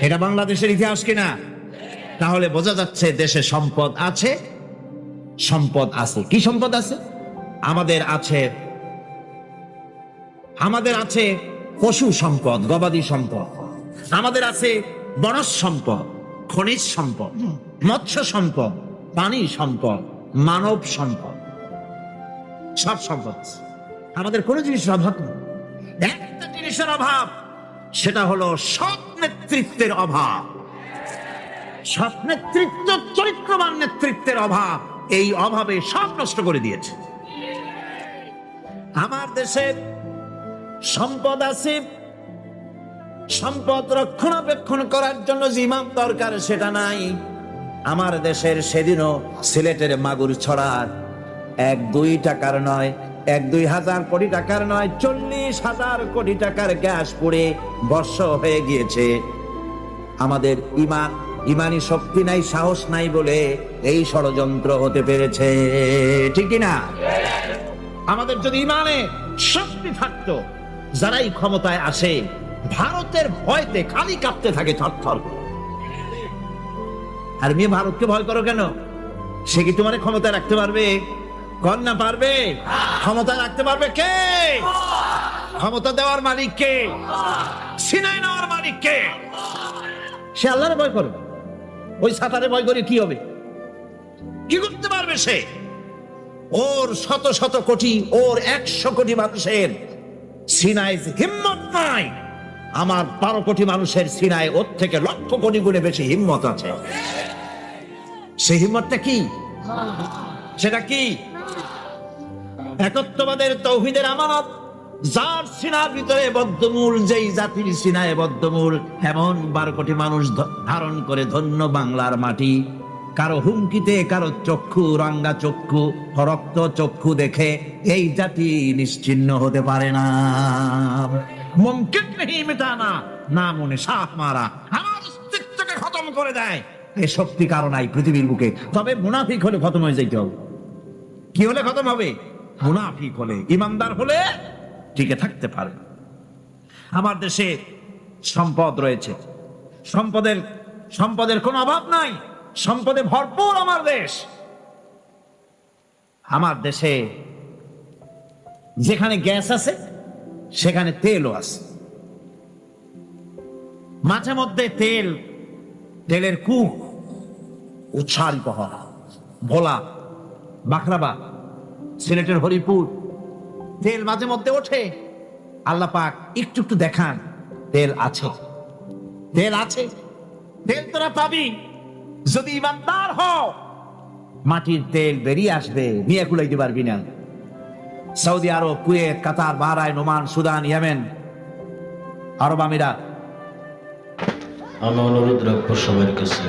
এটা বাংলাদেশের ইতিহাস কিনা? তাহলে বোঝা যাচ্ছে দেশে সম্পদ আছে, সম্পদ আছে। কি সম্পদ আছে? আমাদের আছে পশু সম্পদ, গবাদি সম্পদ, আমাদের আছে বনজ সম্পদ, খনিজ সম্পদ, মৎস্য সম্পদ, পানি সম্পদ, মানব সম্পদ, সব সম্পদ আছে। আমাদের কোনো জিনিসের অভাব নেই। একটা জিনিসের অভাব, সেটা হলো সৎ নেতৃত্বের অভাব। সৎ নেতৃত্ব, চরিত্রবান নেতৃত্বের অভাব, এই অভাবে সব নষ্ট করে দিয়েছে। আমার দেশে সম্পদ আছে, সম্পদ রক্ষণাবেক্ষণ করার জন্য যে ইমাম দরকার সেটা নাই। আমার দেশের সেদিনও সিলেটের মাগুর ছড়ার 1-2 টাকার নয়, 1-2 হাজার কোটি টাকার নয়, 40,000 কোটি টাকার গ্যাস পুড়ে বর্ষ হয়ে গিয়েছে। আমাদের ইমানি শক্তি নাই, সাহস নাই বলে এই ষড়যন্ত্র হতে পেরেছে, ঠিক না? আমাদের যদি ইমানে শক্তি থাকতো, যারাই ক্ষমতায় আসে ভারতের ভয়তে খালি কাঁপতে থাকে থরথর। আর মেয়ে ভারতকে ভয় করো কেন? সে কি তোমার ক্ষমতায় রাখতে পারবে? কর না পারবে? ক্ষমতায় রাখতে পারবে কে? ক্ষমতা দেওয়ার মালিক কে? সিনাই নেওয়ার মালিক কে? সে আল্লাহরে ভয় করবে। ওই সাতারে ভয় করে কি হবে? কি করতে পারবে সে? ওর শত শত কোটি, ওর 100 কোটি মানুষের সিনায় হিম্মত নাই। আমার 12 কোটি মানুষের সিনায় ওর থেকে লক্ষ কোটি গুণে বেশি হিম্মত আছে। সেই হিম্মতটা কি? সেটা কি? একত্ববাদের তৌহিদের আমানত। যার সিনার ভিতরে বদ্ধমূল, যেই জাতির সিনায় বদ্ধমূল, এমন 12 কোটি মানুষ ধারণ করে ধন্য বাংলার মাটি। কারো হুমকিতে, কারো চক্ষু, রাঙ্গা চক্ষু, রক্ত চক্ষু দেখে এই জাতি নিশ্চিহ্ন হতে পারে না। মুমকিন নেই মেটানা, না মনে সাফ মারা, আমার অস্তিত্বকে খতম করে দেয়। এই শক্তি কারো নাই পৃথিবীর বুকে। তবে মুনাফিক হলে খতম হয়ে যাইতে হবে। কি হলে খতম হবে? মুনাফিক হলে। ইমানদার হলে টিকে থাকতে পারে। আমার দেশে সম্পদ রয়েছে, সম্পদের কোনো অভাব নাই, সম্পদে ভরপুর আমার দেশ। আমার দেশে যেখানে গ্যাস আছে সেখানে তেলও আছে। মাঝে মধ্যে তেলের কূপ উৎসারিত হয়। ভোলা, বাখরাবা, সিলেটের হরিপুর, তেল মাঝে মধ্যে ওঠে। আল্লাহ পাক একটু একটু দেখান তেল আছে, তেল আছে। তেল তোরা পাবি যদি ইমানদার হও। মাটির তেল বেরিয়ে আসবে, নিয়ে কুলাইতে পারবি না। সৌদি আরব, কুয়েত, কাতার, বাহরাইন, ওমান, সুদান, ইয়েমেন, আরব আমিরাত। আমি অনুরোধ রাখবো সবার কাছে,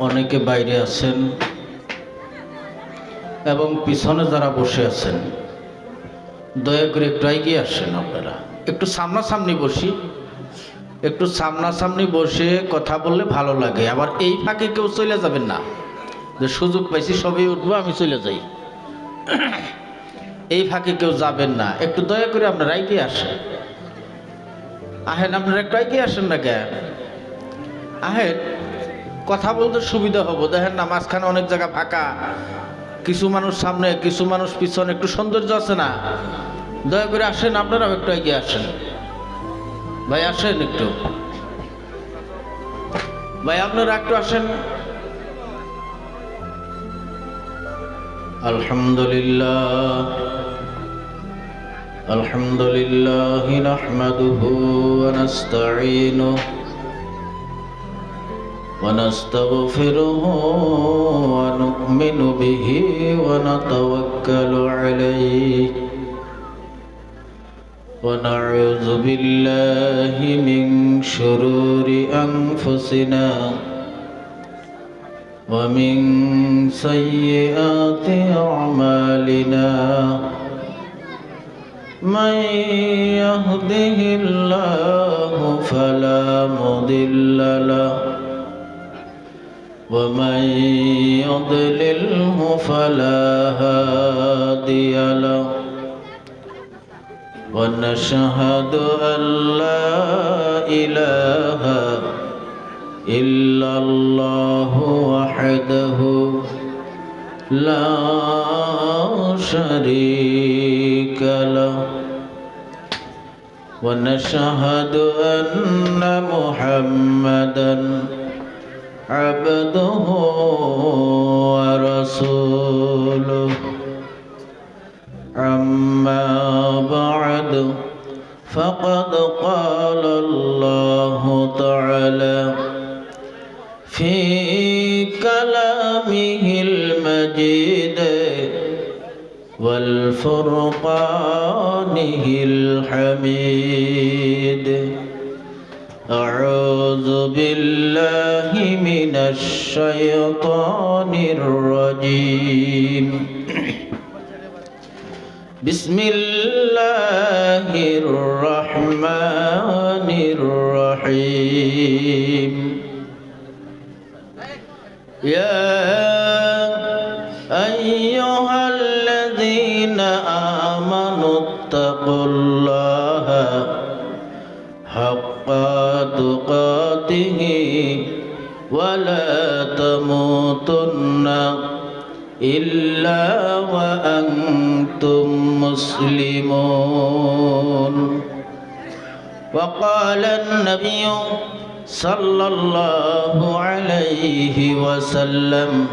অনেকে বাইরে আছেন এবং পিছনে যারা বসে আছেন, দয়া করে একটু এগিয়ে আসেন। আপনারা একটু সামনাসামনি বসি, একটু সামনাসামনি বসে কথা বললে ভালো লাগে। আবার এই ফাঁকে কেউ চলে যাবেন না যে সুযোগ পাইছি সবই উঠবো আমি চলে যাই, এই ফাঁকে কেউ যাবেন না। একটু দয়া করে আপনারা এগিয়ে আসেন। আহেন, আপনারা একটু এগিয়ে আসেন না কেন? আহেন, কথা বলতে সুবিধা হবো। দেখেন না মাঝখানে অনেক জায়গা ফাঁকা, কিছু মানুষ সামনে, কিছু মানুষ পিছনে, একটু সৌন্দর্য আছে না? দয়া করে আসেন, আপনারাও একটু এগিয়ে আসেন। ভাই আসেন একটু, ভাই আপনারা একটু আসেন। আলহামদুলিল্লাহ, আলহামদুলিল্লাহ নাহমাদুহু ওয়া নাস্তাঈনুহু ওয়া নাস্তাগফিরুহু ওয়া নু'মিনু বিহি ওয়া নাতাওয়াক্কালু আলাইহি ওয়া নাউযু বিল্লাহি মিন শুরুরি আনফুসিনা ওয়া মিন সাইয়্যাতি আ'মালিনা। من يهده الله فلا مضل له ومن يضلله فلا هادي له ونشهد أن لا إله إلا الله وحده لا شريك له ونشهد أن محمدا عبده ورسوله أما بعد فقد قال الله تعالى في كلامه المجيد والفرقانه الحميد أعوذ بالله من الشيطان الرجيم بسم الله الرحمن الرحيم يا أيها الذين آمنوا اتقوا الله حق تقاته ولا تموتن إلا وأنتم مسلمون وقال النبي صلى الله عليه وسلم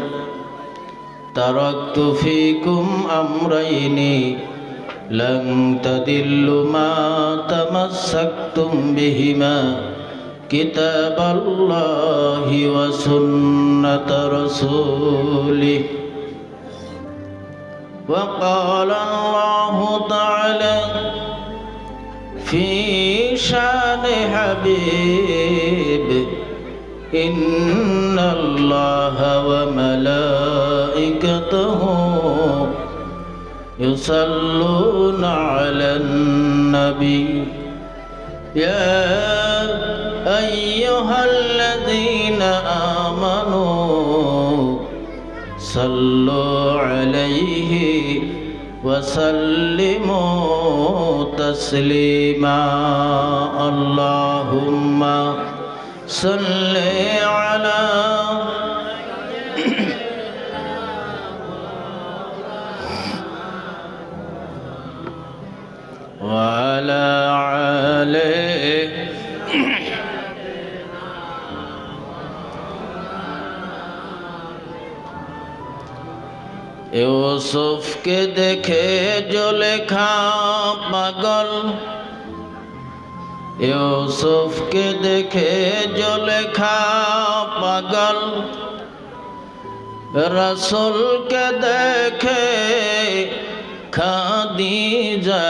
تركت فيكم أمرين لن تضلوا ما تمسكتم بهما كتاب الله وسنة رسوله وقال الله تعالى في شان حبيب إن الله وملائكته يصلون على النبي يا أيها الذين آمنوا صلوا عليه وسلموا تسليما اللهم صل على وعلى آله यूसुफ के देखे जुलेखा पागल यूसुफ के देखे जुलेखा पागल रसूल के देखे खादीजा